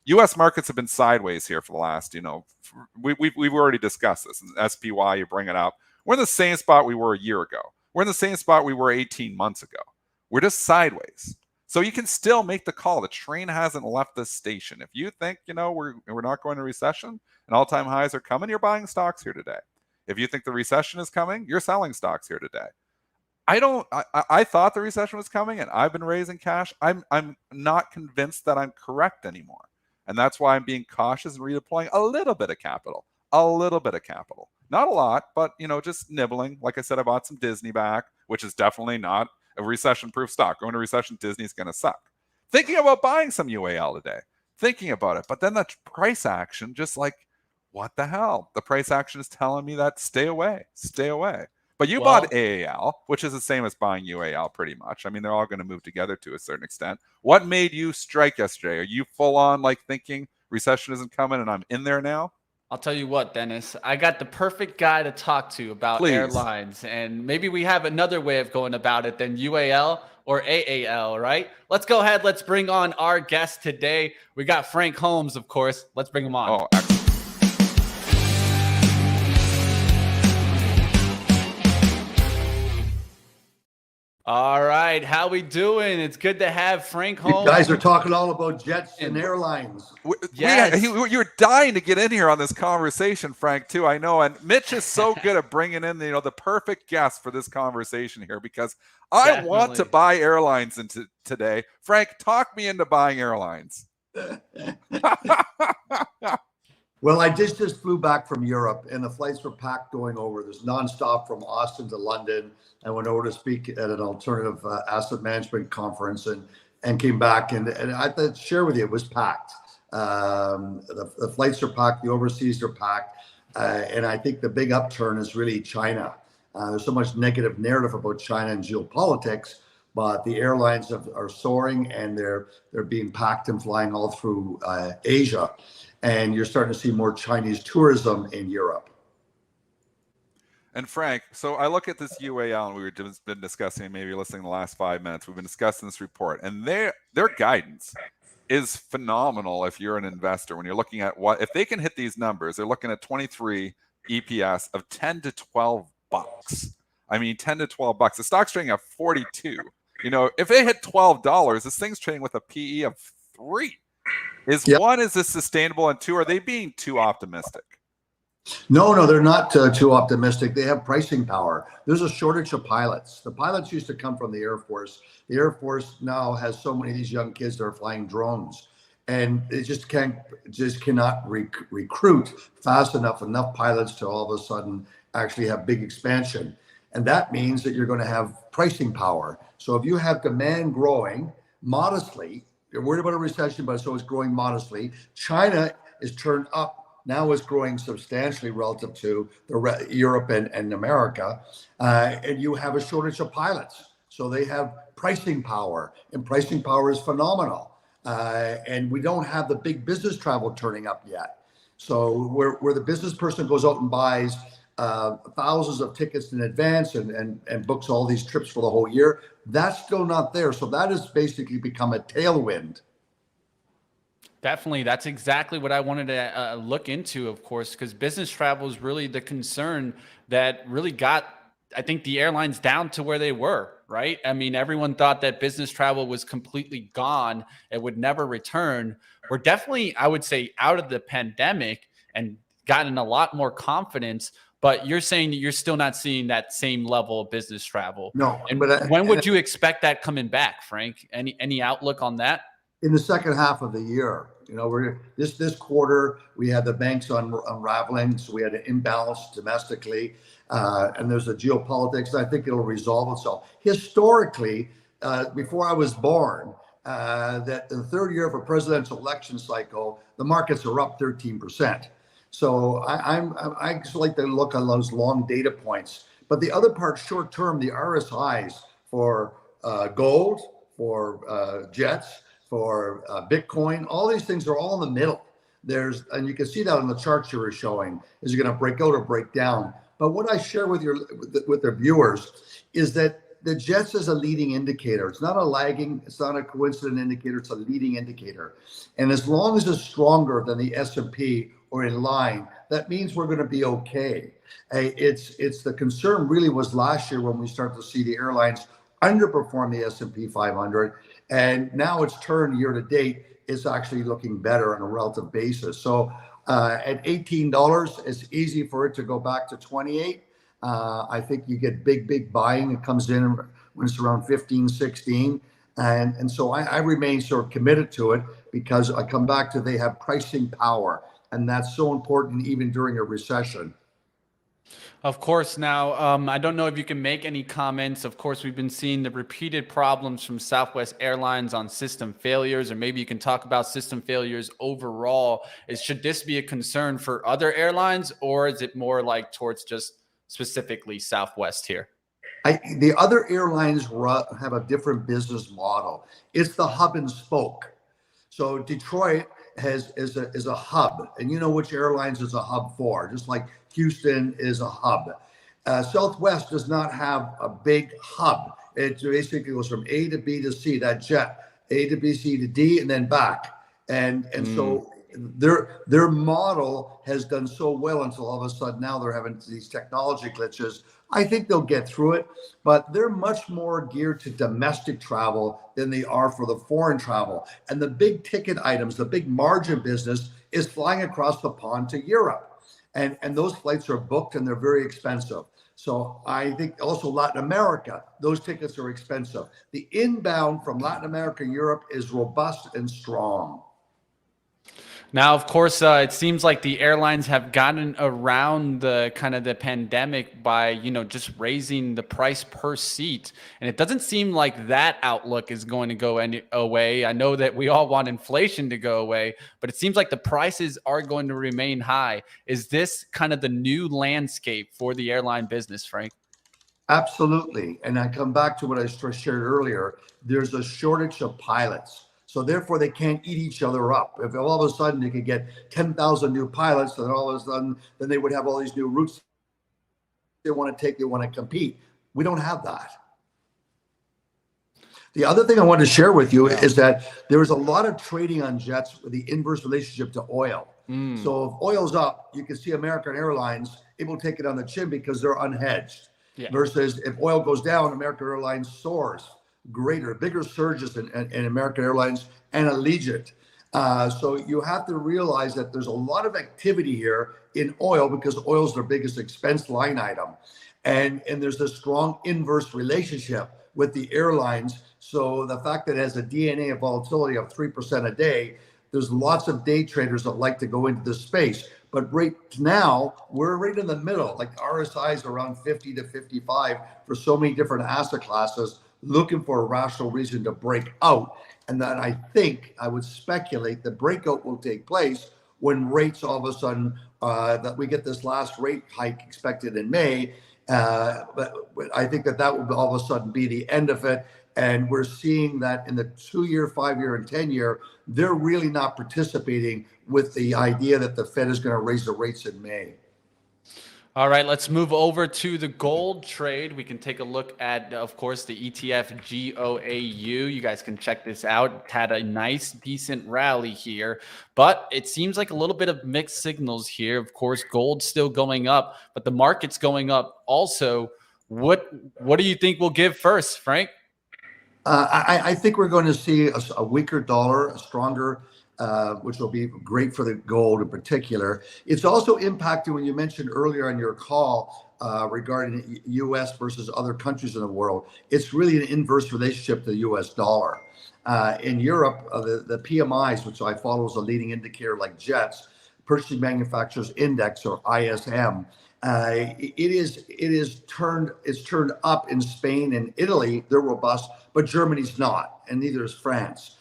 U.S. markets have been sideways here for the last, we've already discussed this. And SPY, you bring it up. We're in the same spot we were a year ago. We're in the same spot we were 18 months ago. We're just sideways. So you can still make the call. The train hasn't left this station. If you think, we're not going to recession and all-time highs are coming, you're buying stocks here today. If you think the recession is coming, you're selling stocks here today. I thought the recession was coming, and I've been raising cash. I'm not convinced that I'm correct anymore. And that's why I'm being cautious and redeploying a little bit of capital. Not a lot, but, just nibbling. Like I said, I bought some Disney back, which is definitely not a recession-proof stock. Going to recession, Disney's going to suck. Thinking about buying some UAL today. Thinking about it. But then the price action, just like, what the hell? The price action is telling me that stay away. But you bought AAL, which is the same as buying UAL pretty much. I mean, they're all going to move together to a certain extent. What made you strike yesterday? Are you full on thinking recession isn't coming and I'm in there now? I'll tell you what, Dennis, I got the perfect guy to talk to about airlines, and maybe we have another way of going about it than UAL or AAL, right? Let's go ahead. Let's bring on our guest today. We got Frank Holmes, of course. Let's bring him on. Oh, excellent. All right, how we doing? It's good to have Frank Holmes. You guys are talking all about jets and airlines. Yes. You're dying to get in here on this conversation, Frank, too, I know. And Mitch is so good at bringing in the perfect guest for this conversation here, because I want to buy airlines into today. Frank, talk me into buying airlines. Well, I just flew back from Europe, and the flights were packed going over. There's nonstop from Austin to London. I went over to speak at an alternative asset management conference and came back. And I thought to share with you, it was packed. The flights are packed. The overseas are packed. And I think the big upturn is really China. There's so much negative narrative about China and geopolitics, but the airlines are soaring, and they're being packed and flying all through Asia. And you're starting to see more Chinese tourism in Europe. And Frank, so I look at this UAL, and we've been discussing, maybe listening the last 5 minutes, we've been discussing this report, and their guidance is phenomenal if you're an investor. When you're looking at if they can hit these numbers, they're looking at 23 EPS of 10 to 12 bucks. I mean, 10 to 12 bucks. The stock's trading at 42. If they hit $12, this thing's trading with a PE of 3. One, is this sustainable? And 2, are they being too optimistic? No, they're not too optimistic. They have pricing power. There's a shortage of pilots. The pilots used to come from the Air Force. The Air Force now has so many of these young kids that are flying drones, and they cannot recruit fast enough pilots to all of a sudden actually have big expansion. And that means that you're going to have pricing power. So if you have demand growing modestly, you're worried about a recession, but so it's growing modestly. China is turned up. Now is growing substantially relative to Europe and America, and you have a shortage of pilots. So they have pricing power, and pricing power is phenomenal. And we don't have the big business travel turning up yet. So where the business person goes out and buys thousands of tickets in advance and books all these trips for the whole year, that's still not there. So that has basically become a tailwind. Definitely. That's exactly what I wanted to look into, of course, because business travel is really the concern that really got, I think, the airlines down to where they were, right? I mean, everyone thought that business travel was completely gone. It would never return. We're definitely, I would say, out of the pandemic and gotten a lot more confidence. But you're saying that you're still not seeing that same level of business travel. No. And when would you expect that coming back, Frank? Any outlook on that? In the second half of the year, we're this quarter we had the banks unraveling, so we had an imbalance domestically, and there's a geopolitics. I think it'll resolve itself. Historically, before I was born, that in the third year of a presidential election cycle, the markets are up 13%. So I just like to look on those long data points. But the other part, short term, the RSIs for gold, for jets, for Bitcoin, all these things are all in the middle. And you can see that on the charts you were showing, is it going to break out or break down? But what I share with the viewers is that the jets is a leading indicator. It's not a lagging, it's not a coincident indicator, it's a leading indicator. And as long as it's stronger than the S&P or in line, that means we're going to be okay. It's the concern really was last year when we started to see the airlines underperform the S&P 500. And now it's turned year to date. It's actually looking better on a relative basis. So at $18, it's easy for it to go back to 28. I think you get big buying. It comes in when it's around 15, 16. And so I remain sort of committed to it because I come back to they have pricing power. And that's so important even during a recession. Of course. Now, I don't know if you can make any comments. Of course, we've been seeing the repeated problems from Southwest Airlines on system failures, or maybe you can talk about system failures overall. Should this be a concern for other airlines, or is it more like towards just specifically Southwest here? The other airlines have a different business model. It's the hub and spoke. So Detroit is a hub, and you know which airlines is a hub for, just like Houston is a hub. Southwest does not have a big hub. It basically goes from A to B to C, that jet, A to B, C to D, and then back. And so their model has done so well until all of a sudden now they're having these technology glitches. I think they'll get through it, but they're much more geared to domestic travel than they are for the foreign travel. And the big ticket items, the big margin business is flying across the pond to Europe. And those flights are booked and they're very expensive. So I think also Latin America, those tickets are expensive. The inbound from Latin America, Europe is robust and strong. Now, of course, it seems like the airlines have gotten around the kind of the pandemic by, just raising the price per seat. And it doesn't seem like that outlook is going to go away. I know that we all want inflation to go away, but it seems like the prices are going to remain high. Is this kind of the new landscape for the airline business, Frank? Absolutely. And I come back to what I shared earlier. There's a shortage of pilots. So therefore, they can't eat each other up. If all of a sudden you could get 10,000 new pilots, then all of a sudden, then they would have all these new routes they want to take, they want to compete. We don't have that. The other thing I wanted to share with you is that there is a lot of trading on jets with the inverse relationship to oil. So if oil's up, you can see American Airlines able to take it on the chin because they're unhedged. Versus if oil goes down, American Airlines soars. Bigger surges in American Airlines and Allegiant. So you have to realize that there's a lot of activity here in oil because oil is their biggest expense line item. And there's a strong inverse relationship with the airlines. So the fact that it has a DNA of volatility of 3% a day, there's lots of day traders that like to go into this space. But right now, we're right in the middle. Like RSI is around 50 to 55 for so many different asset classes, looking for a rational reason to break out. And then I would speculate the breakout will take place when rates all of a sudden, that we get this last rate hike expected in May. But I think that will all of a sudden be the end of it. And we're seeing that in the 2-year, 5-year, and 10-year, they're really not participating with the idea that the Fed is going to raise the rates in May. All right, let's move over to the gold trade. We can take a look at, of course, the ETF GOAU. You guys can check this out. It had a nice, decent rally here, but it seems like a little bit of mixed signals here. Of course, gold's still going up, but the market's going up also. What do you think will give first, Frank? I think we're going to see a weaker dollar, a stronger, which will be great for the gold in particular. It's also impacting, when you mentioned earlier on your call regarding U.S. versus other countries in the world, it's really an inverse relationship to the U.S. dollar. In Europe, the PMIs, which I follow as a leading indicator like JETS, Purchasing Manufacturers Index, or ISM, it's turned up in Spain and Italy. They're robust, but Germany's not, and neither is France.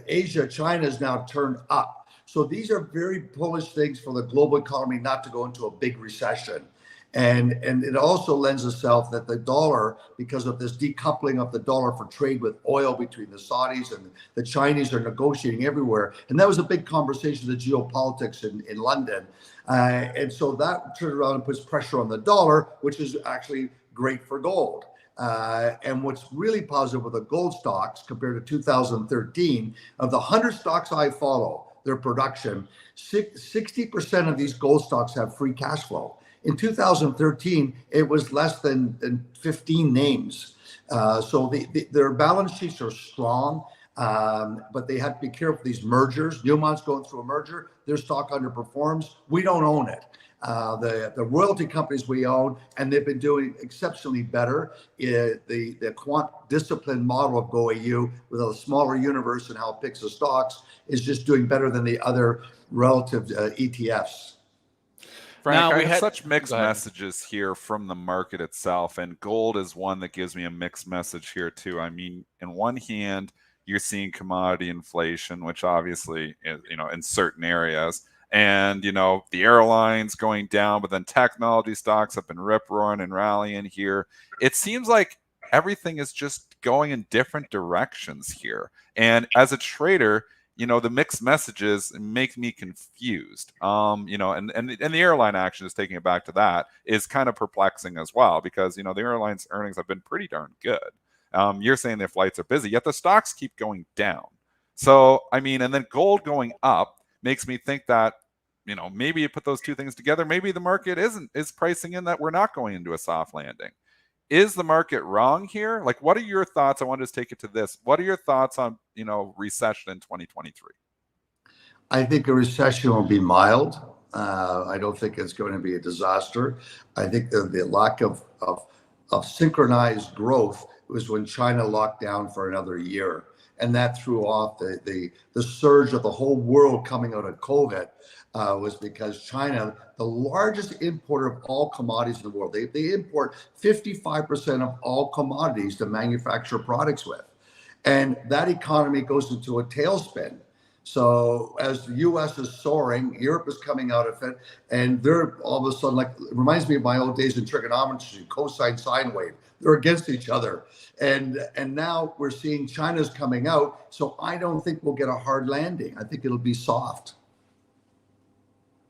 Asia, China is now turned up. So these are very bullish things for the global economy not to go into a big recession. And it also lends itself that the dollar, because of this decoupling of the dollar for trade with oil between the Saudis and the Chinese, are negotiating everywhere. And that was a big conversation, the geopolitics in London. And so that turns around and puts pressure on the dollar, which is actually great for gold. And what's really positive with the gold stocks compared to 2013, of the 100 stocks I follow, their production, 60% of these gold stocks have free cash flow. In 2013, it was less than 15 names. So their balance sheets are strong, but they have to be careful of these mergers. Newmont's going through a merger. Their stock underperforms. We don't own it. The royalty companies we own, and they've been doing exceptionally better. The quant discipline model of GOAU with a smaller universe and how it picks the stocks is just doing better than the other relative ETFs. Frank, Now, I have such mixed messages here from the market itself, and gold is one that gives me a mixed message here too. I mean, in one hand, you're seeing commodity inflation, which obviously is, in certain areas, and the airlines going down, but then technology stocks have been rip-roaring and rallying here. It seems like everything is just going in different directions here, and as a trader, the mixed messages make me confused. And the airline action is taking it back to that is kind of perplexing as well, because, the airline's earnings have been pretty darn good. You're saying their flights are busy, yet the stocks keep going down. So, and then gold going up makes me think that, maybe you put those two things together, maybe the market is pricing in that we're not going into a soft landing. Is the market wrong here? Like, what are your thoughts? I want to just take it to this. What are your thoughts on, recession in 2023? I think a recession will be mild. I don't think it's going to be a disaster. I think the lack of synchronized growth was when China locked down for another year. And that threw off the surge of the whole world coming out of COVID. Was because China, the largest importer of all commodities in the world, they import 55% of all commodities to manufacture products with. And that economy goes into a tailspin. So as the U.S. is soaring, Europe is coming out of it, and they're all of a sudden, like, it reminds me of my old days in trigonometry, cosine sine wave. They're against each other. And now we're seeing China's coming out. So I don't think we'll get a hard landing. I think it'll be soft.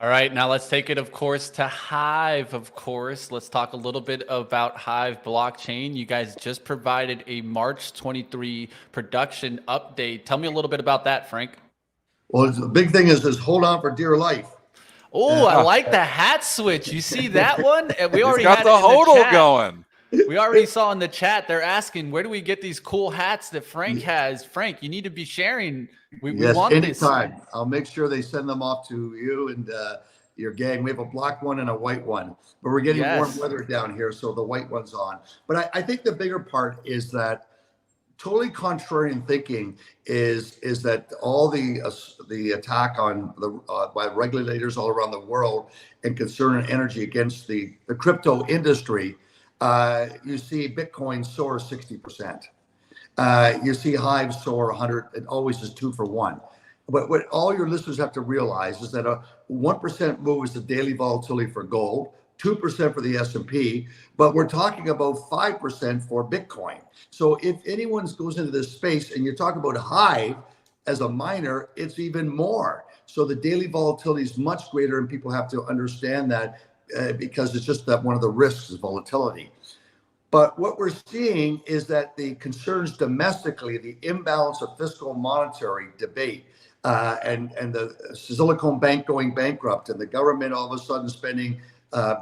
All right, now let's take it, of course, to Hive, of course. Let's talk a little bit about Hive blockchain. You guys just provided a March 23 production update. Tell me a little bit about that, Frank. Well, the big thing is hold on for dear life. Oh, I like the hat switch. You see that one? We already got had the it in the hodl chat. going. We already saw in the chat, they're asking, where do we get these cool hats that Frank has? Frank, you need to be sharing. We Yes, want this. anytime. I'll make sure they send them off to you and your gang. We have a black one and a white one, but we're getting warm weather down here, so the white one's on. But I think the bigger part is that totally contrarian thinking is that all the attack on the by regulators all around the world and concern and energy against the crypto industry. You see Bitcoin soar 60%. You see Hive soar 100. It always is 2 for 1. But what all your listeners have to realize is that a 1% move is the daily volatility for gold, 2% for the S&P, but we're talking about 5% for Bitcoin. So if anyone goes into this space and you're talking about Hive as a miner, it's even more. So the daily volatility is much greater, and people have to understand that because it's just that one of the risks is volatility. But what we're seeing is that the concerns domestically, the imbalance of fiscal monetary debate, and the Silicon Bank going bankrupt, and the government all of a sudden spending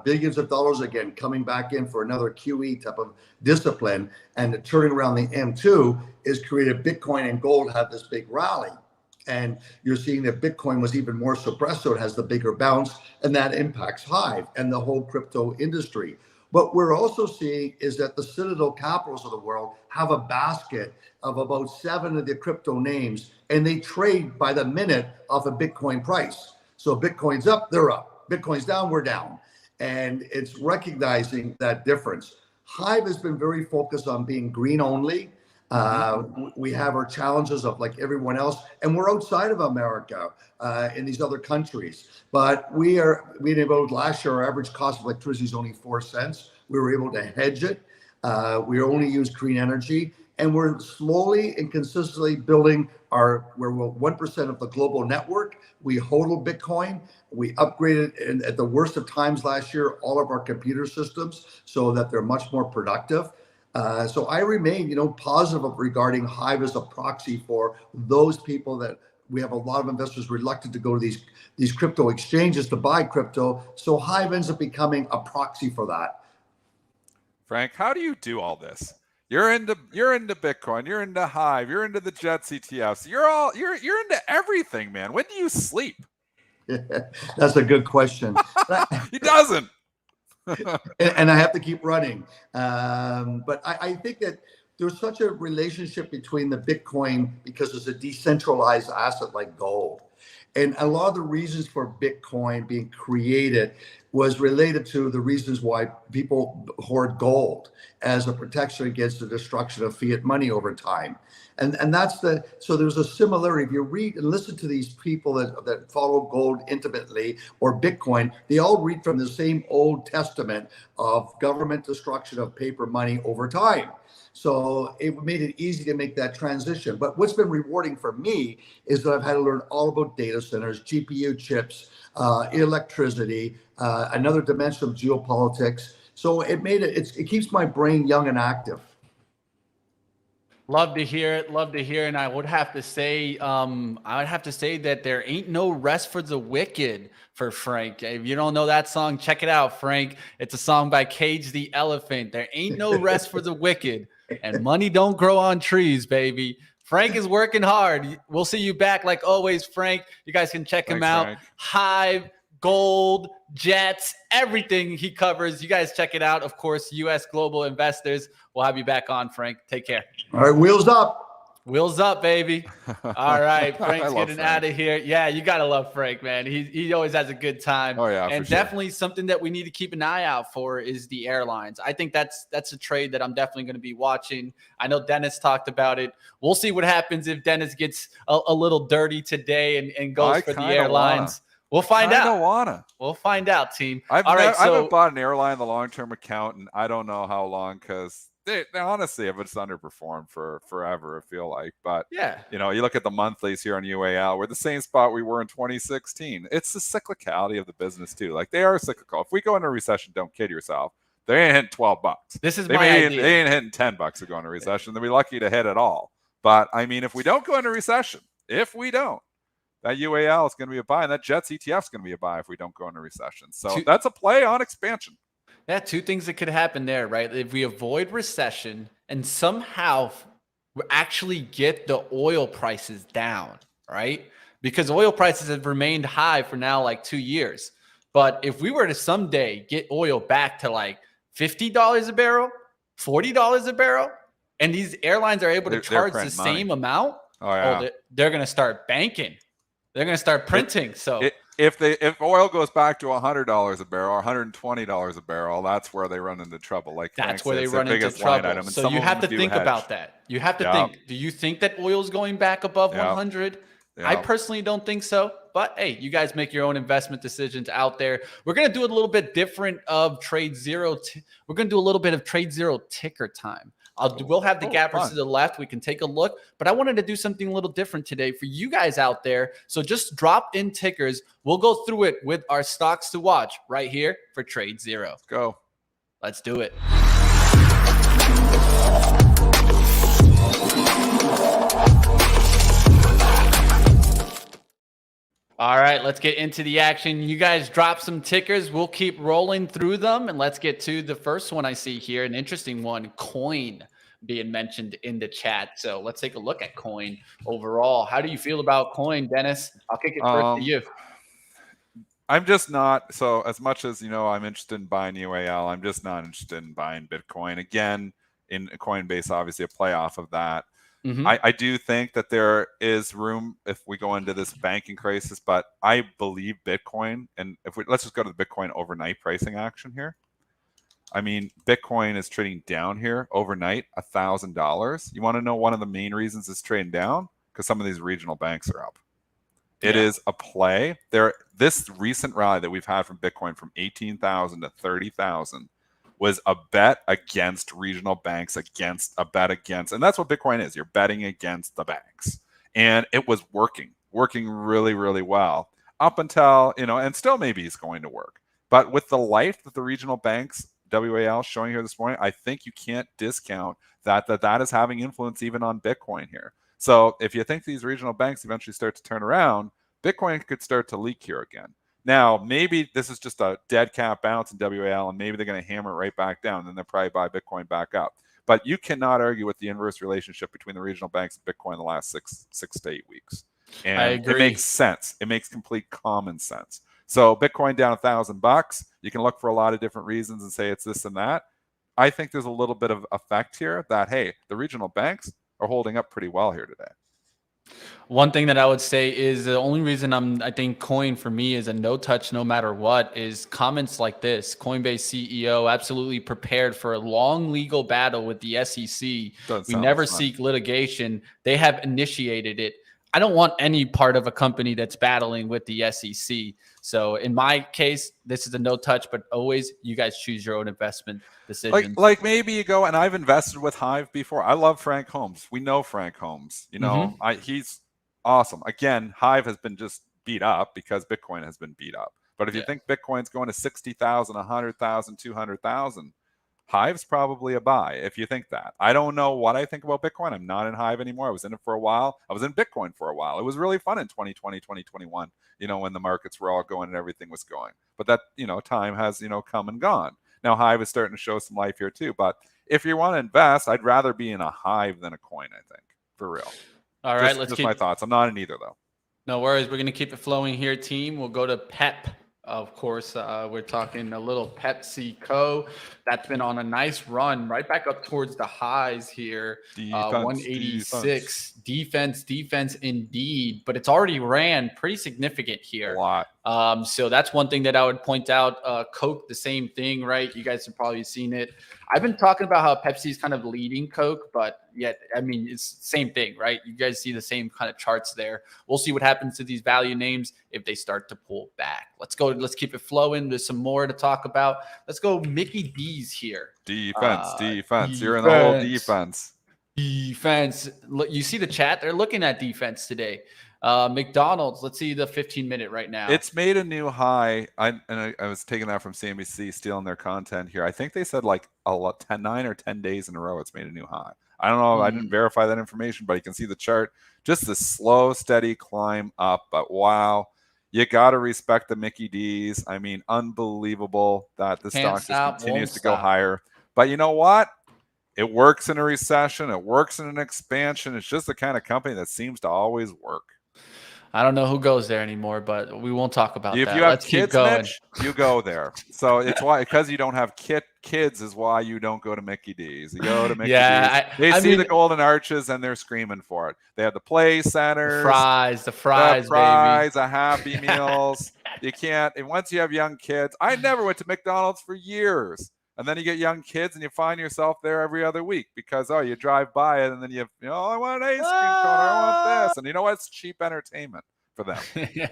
billions of dollars again, coming back in for another QE type of discipline, and turning around the M2 is created Bitcoin and gold have this big rally. And you're seeing that Bitcoin was even more suppressed, so it has the bigger bounce, and that impacts Hive and the whole crypto industry. What we're also seeing is that the Citadel Capitals of the world have a basket of about 7 of the crypto names, and they trade by the minute off a Bitcoin price. So Bitcoin's up, they're up. Bitcoin's down, we're down. And it's recognizing that difference. Hive has been very focused on being green only. We have our challenges of like everyone else, and we're outside of America in these other countries. But we about last year, our average cost of electricity is only 4 cents. We were able to hedge it. We only use green energy, and we're slowly and consistently building we're 1% of the global network. We hodl Bitcoin. We upgraded at the worst of times last year all of our computer systems so that they're much more productive. So I remain, positive regarding Hive as a proxy for those people that we have a lot of investors reluctant to go to these crypto exchanges to buy crypto. So Hive ends up becoming a proxy for that. Frank, how do you do all this? You're into Bitcoin, you're into Hive, you're into the Jets ETFs. You're into everything, man. When do you sleep? That's a good question. He doesn't. and I have to keep running. But I think that there's such a relationship between the Bitcoin because it's a decentralized asset like gold. And a lot of the reasons for Bitcoin being created was related to the reasons why people hoard gold as a protection against the destruction of fiat money over time. And so there's a similarity. If you read and listen to these people that follow gold intimately or Bitcoin, they all read from the same Old Testament of government destruction of paper money over time. So it made it easy to make that transition. But what's been rewarding for me is that I've had to learn all about data centers, GPU chips, electricity, another dimension of geopolitics. So it keeps my brain young and active. Love to hear it. Love to hear it. And I would have to say, that there ain't no rest for the wicked for Frank. If you don't know that song, check it out, Frank. It's a song by Cage the Elephant. There ain't no rest for the wicked, and money don't grow on trees, baby. Frank is working hard. We'll see you back like always, Frank. You guys can check him out. Frank. Hive, gold, Jets, everything he covers. You guys check it out. Of course, U.S. Global Investors. We'll have you back on, Frank. Take care. All right, wheels up. Wheels up, baby. All right, Frank's getting out of here. Yeah, you got to love Frank, man. He always has a good time. Oh, yeah, and definitely something that we need to keep an eye out for is the airlines. I think that's a trade that I'm definitely going to be watching. I know Dennis talked about it. We'll see what happens if Dennis gets a little dirty today and goes for the airlines. We'll find out. We'll find out, team. I haven't bought an airline in the long-term account, and I don't know how long because they honestly have just underperformed for forever, I feel like. But, yeah, you look at the monthlies here on UAL. We're the same spot we were in 2016. It's the cyclicality of the business, too. Like, they are cyclical. If we go into a recession, don't kid yourself. They ain't hitting $12. This is my idea. They ain't hitting $10 to go into recession. They'll be lucky to hit it all. But, I mean, if we don't go into recession, that UAL is going to be a buy, and that Jets ETF is going to be a buy if we don't go into recession. So that's a play on expansion. Yeah, two things that could happen there, right? If we avoid recession and somehow we actually get the oil prices down, right? Because oil prices have remained high for now like 2 years. But if we were to someday get oil back to like $50 a barrel, $40 a barrel, and these airlines are able to They're charge the printing money. same amount, Oh yeah. they're going to start banking. They're going to start printing. If oil goes back to $100 a barrel or $120 a barrel, that's where they run into trouble. Like That's Frank where said, they it's their run into biggest line trouble. item, and So some you of have to them do think hedge. about that. You have to Yep. think, do you think that oil's going back above Yep. 100? I Yep. personally don't think so. But hey, you guys make your own investment decisions out there. We're going to do a little bit different of TradeZero. We're going to do a little bit of TradeZero ticker time. We'll have the gappers to the left. We can take a look. But I wanted to do something a little different today for you guys out there. So just drop in tickers. We'll go through it with our stocks to watch right here for TradeZero. Let's go. Let's do it. All right, let's get into the action. You guys drop some tickers. We'll keep rolling through them. And let's get to the first one I see here, an interesting one, Coin, being mentioned in the chat. So let's take a look at Coin overall. How do you feel about Coin, Dennis? I'll kick it first to you. I'm just not, so as much as, I'm interested in buying UAL, I'm just not interested in buying Bitcoin. Again, in Coinbase, obviously a playoff of that. I do think that there is room if we go into this banking crisis, but I believe Bitcoin, and let's just go to the Bitcoin overnight pricing action here. I mean, Bitcoin is trading down here overnight, $1,000. You want to know one of the main reasons it's trading down? Because some of these regional banks are up. It is a play. This recent rally that we've had from Bitcoin from 18,000 to 30,000 was a bet against regional banks, and that's what Bitcoin is. You're betting against the banks. And it was working really, really well up until, and still maybe it's going to work. But with the life that the regional banks, WAL, showing here this morning, I think you can't discount that is having influence even on Bitcoin here. So if you think these regional banks eventually start to turn around, Bitcoin could start to leak here again. Now, maybe this is just a dead cat bounce in WAL, and maybe they're going to hammer it right back down, and then they'll probably buy Bitcoin back up. But you cannot argue with the inverse relationship between the regional banks and Bitcoin in the last six to 8 weeks. And I agree. It makes sense. It makes complete common sense. So Bitcoin down $1,000. You can look for a lot of different reasons and say it's this and that. I think there's a little bit of effect here that, hey, the regional banks are holding up pretty well here today. One thing that I would say is the only reason I think Coin for me is a no touch no matter what is comments like this. Coinbase CEO absolutely prepared for a long legal battle with the SEC. We never seek litigation. They have initiated it. I don't want any part of a company that's battling with the SEC. So in my case, this is a no touch, but always you guys choose your own investment decisions. Like maybe you go, and I've invested with Hive before. I love Frank Holmes. We know Frank Holmes. He's awesome. Again, Hive has been just beat up because Bitcoin has been beat up. But if you think Bitcoin's going to 60,000, 100,000, 200,000, Hive's probably a buy if you think that. I don't know what I think about Bitcoin. I'm not in Hive anymore. I was in it for a while. I was in Bitcoin for a while. It was really fun in 2020, 2021, when the markets were all going and everything was going. But that, time has, come and gone. Now Hive is starting to show some life here too. But if you want to invest, I'd rather be in a Hive than a coin, I think, for real. All right, let's keep my thoughts. I'm not in either though. No worries. We're going to keep it flowing here, team. We'll go to Pep. Of course, we're talking a little PepsiCo. That's been on a nice run right back up towards the highs here. 186. Defense indeed. But it's already ran pretty significant here. A lot. So that's one thing that I would point out. Coke, the same thing, right? You guys have probably seen it. I've been talking about how Pepsi is kind of leading Coke, but yet, I mean, it's the same thing, right? You guys see the same kind of charts there. We'll see what happens to these value names if they start to pull back. Let's keep it flowing. There's some more to talk about. Let's go Mickey D's here. Defense. You're in the whole defense. Defense. Look, you see the chat? They're looking at defense today. McDonald's, let's see the 15-minute right now. It's made a new high. I was taking that from CNBC, stealing their content here. I think they said like 9 or 10 days in a row it's made a new high. I don't know. I didn't verify that information, but you can see the chart. Just this slow, steady climb up. But wow, You got to respect the Mickey D's. I mean, unbelievable that the Can't stock just stop, continues won't to go stop. higher. But you know what? It works in a recession. It works in an expansion. It's just the kind of company that seems to always work. I don't know who goes there anymore, but we won't talk about If that. you have Let's keep kids, going. Mitch, you go there. So it's why, because you don't have kids is why you don't go to Mickey D's. You go to Mickey D's. Yeah, They I see mean, the golden arches and they're screaming for it. They have the play centers, the fries, baby. the Happy Meals. You can't. And once you have young kids, I never went to McDonald's for years. And then you get young kids and you find yourself there every other week because, you drive by it and then I want an ice cream cone. I want this. And you know what? It's cheap entertainment for them.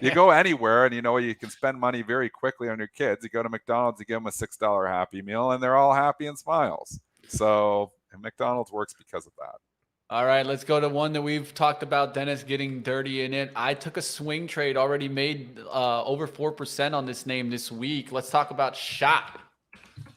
You go anywhere and you can spend money very quickly on your kids. You go to McDonald's, you give them a $6 Happy Meal and they're all happy and smiles. So McDonald's works because of that. All right, let's go to one that we've talked about, Dennis getting dirty in it. I took a swing trade, already made over 4% on this name this week. Let's talk about Shop.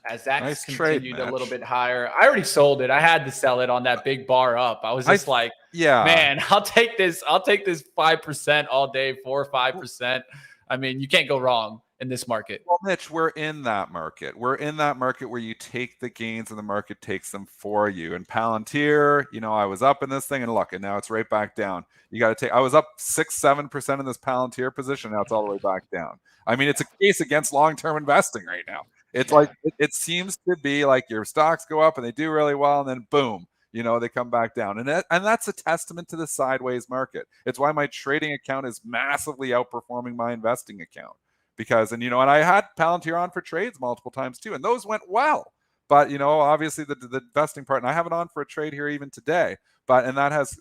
As that Nice continued trade, a little Mitch. bit higher. I already sold it. I had to sell it on that big bar up. I was just yeah, man, I'll take this 5% all day, 4 or 5%. I mean, you can't go wrong in this market. Well, Mitch, we're in that market. We're in that market where you take the gains and the market takes them for you. And Palantir, I was up in this thing and look, and now it's right back down. You got to I was up 6-7% in this Palantir position. Now it's all the way back down. I mean, it's a case against long-term investing right now. It's like, it seems to be like your stocks go up and they do really well. And then boom, they come back down. And that's a testament to the sideways market. It's why my trading account is massively outperforming my investing account. Because, and I had Palantir on for trades multiple times too, and those went well. But, obviously the investing part, and I have it on for a trade here even today, and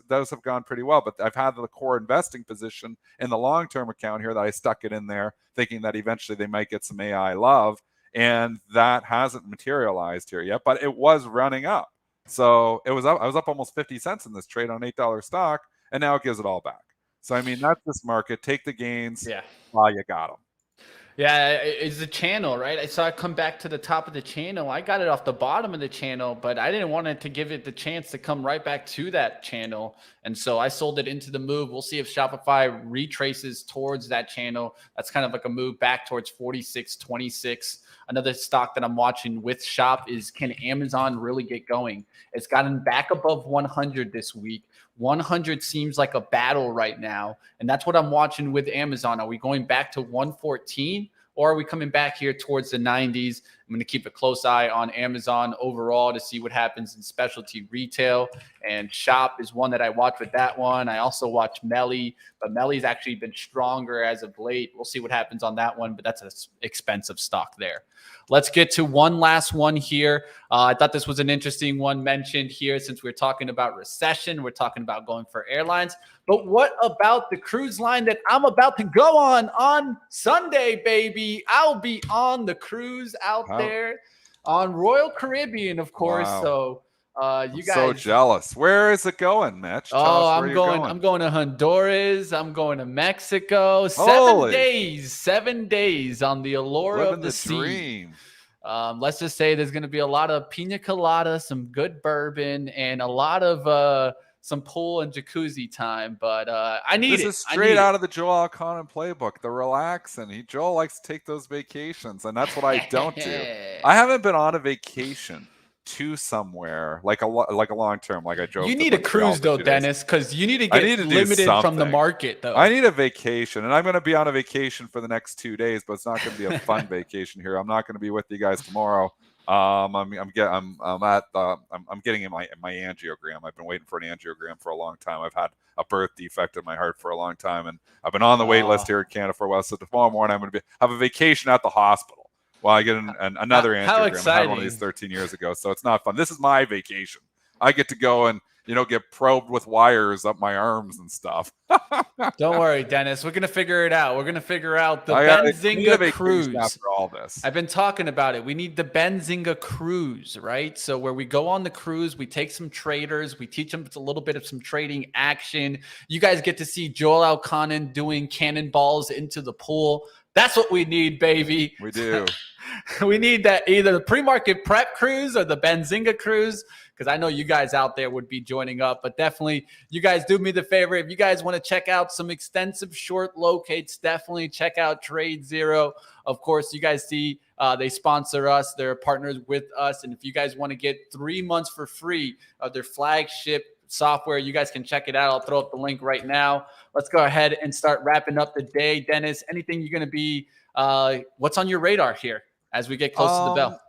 those have gone pretty well. But I've had the core investing position in the long-term account here that I stuck it in there thinking that eventually they might get some AI love. And that hasn't materialized here yet, but it was running up. So it was up. I was up almost 50 cents in this trade on $8 stock, and now it gives it all back. So, I mean, that's this market. Take the gains while you got them. Yeah, it's the channel, right? I saw it come back to the top of the channel. I got it off the bottom of the channel, but I didn't want it to give it the chance to come right back to that channel. And so I sold it into the move. We'll see if Shopify retraces towards that channel. That's kind of like a move back towards 46.26. Another stock that I'm watching with Shop is, can Amazon really get going? It's gotten back above 100 this week. 100 seems like a battle right now. And that's what I'm watching with Amazon. Are we going back to 114 or are we coming back here towards the 90s? I'm going to keep a close eye on Amazon overall to see what happens in specialty retail. And Shop is one that I watch with that one. I also watch Melly, but Melly's actually been stronger as of late. We'll see what happens on that one, but that's an expensive stock there. Let's get to one last one here. I thought this was an interesting one mentioned here since we're talking about recession. We're talking about going for airlines. But what about the cruise line that I'm about to go on Sunday, baby? I'll be on the cruise out there on Royal Caribbean, of course. Wow. So you guys, so jealous. Where is it going, Mitch? Tell us where you're going. I'm going to Honduras. I'm going to Mexico. Holy. 7 days on the allure Living of the sea. Dream. Let's just say there's going to be a lot of pina colada, some good bourbon, and a lot of some pool and jacuzzi time. But I need This is straight out of the Joel Elconin playbook. The relaxing. Joel likes to take those vacations, and that's what I don't do. I haven't been on a vacation to somewhere like a long term, like I drove. You need a cruise though, Dennis, because you need to get limited from the market though. I need a vacation, and I'm going to be on a vacation for the next 2 days, but it's not going to be a fun vacation here. I'm not going to be with you guys tomorrow. I'm getting in my angiogram. I've been waiting for an angiogram for a long time. I've had a birth defect in my heart for a long time, and I've been on the wait list here at Canada for a while. So tomorrow morning I'm going to have a vacation at the hospital. Well, I get another angiogram. How exciting. I had one of these 13 years ago, so it's not fun. This is my vacation. I get to go and get probed with wires up my arms and stuff. Don't worry, Dennis. We're going to figure it out. We're going to figure out the Benzinga cruise. After all this, I've been talking about it. We need the Benzinga cruise, right? So where we go on the cruise, we take some traders, we teach them a little bit of some trading action. You guys get to see Joel Elconin doing cannonballs into the pool. That's what we need, baby. We do. We need that, either the pre-market prep cruise or the Benzinga cruise, because I know you guys out there would be joining up. But definitely, you guys do me the favor. If you guys want to check out some extensive short locates, definitely check out TradeZero. Of course, you guys see they sponsor us. They're partners with us. And if you guys want to get 3 months for free of their flagship software, you guys can check it out. I'll throw up the link right now. Let's go ahead and start wrapping up the day. Dennis, anything you're going to be what's on your radar here as we get close to the bell?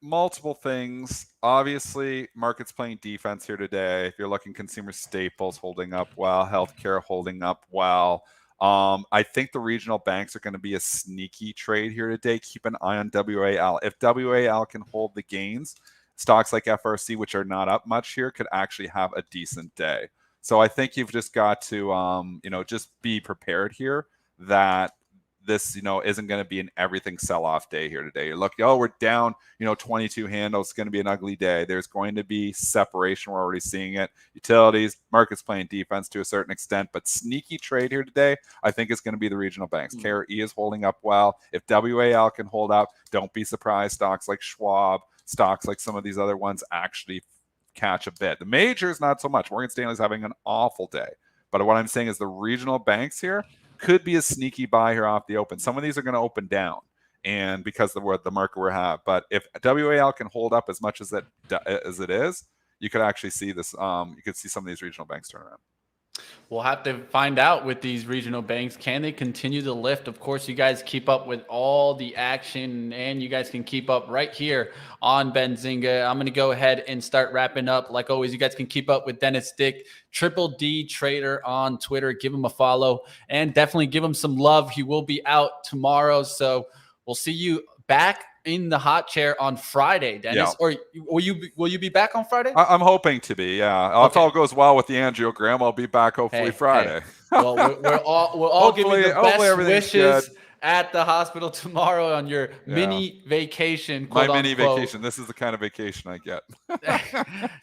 Multiple things. Obviously, market's playing defense here today. If you're looking, consumer staples holding up well, healthcare holding up well. I think the regional banks are going to be a sneaky trade here today. Keep an eye on WAL. If WAL can hold the gains, stocks like FRC, which are not up much here, could actually have a decent day. So I think you've just got to, just be prepared here that this, isn't going to be an everything sell-off day here today. You're looking, we're down, 22 handles. It's going to be an ugly day. There's going to be separation. We're already seeing it. Utilities, market's playing defense to a certain extent, but sneaky trade here today, I think, is going to be the regional banks. KRE is holding up well. If WAL can hold up, don't be surprised. Stocks like Schwab, stocks like some of these other ones actually catch a bit. The majors, not so much. Morgan Stanley's having an awful day. But what I'm saying is the regional banks here could be a sneaky buy here off the open. Some of these are going to open down, and because of the market we have. But if WAL can hold up as much as it is, you could actually see this. You could see some of these regional banks turn around. We'll have to find out with these regional banks. Can they continue to lift? Of course, you guys keep up with all the action, and you guys can keep up right here on Benzinga. I'm going to go ahead and start wrapping up. Like always, you guys can keep up with Dennis Dick, Triple D Trader on Twitter. Give him a follow and definitely give him some love. He will be out tomorrow. So we'll see you back in the hot chair on Friday, Dennis. Yeah. Or will you be back on Friday? I'm hoping to be, yeah. Okay. If all goes well with the angiogram, I'll be back hopefully Friday. Well, we're all giving you the best wishes good at the hospital tomorrow on your mini vacation. My mini vacation. This is the kind of vacation I get.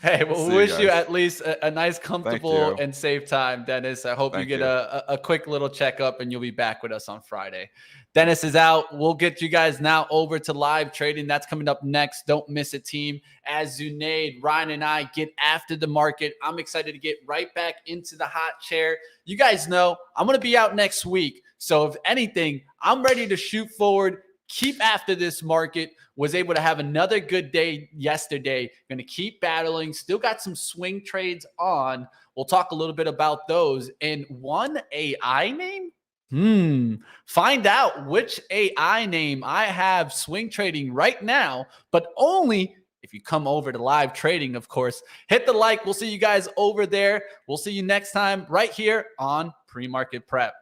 Hey, we'll wish you at least a nice, comfortable, and safe time, Dennis. I hope you get a quick little checkup, and you'll be back with us on Friday. Dennis is out. We'll get you guys now over to live trading. That's coming up next. Don't miss it, team. As Zunaid, Ryan, and I get after the market, I'm excited to get right back into the hot chair. You guys know I'm going to be out next week. So if anything, I'm ready to shoot forward, keep after this market. Was able to have another good day yesterday. Going to keep battling. Still got some swing trades on. We'll talk a little bit about those. And one AI name? Find out which AI name I have swing trading right now, but only if you come over to live trading, of course. Hit the like. We'll see you guys over there. We'll see you next time right here on Pre-Market Prep.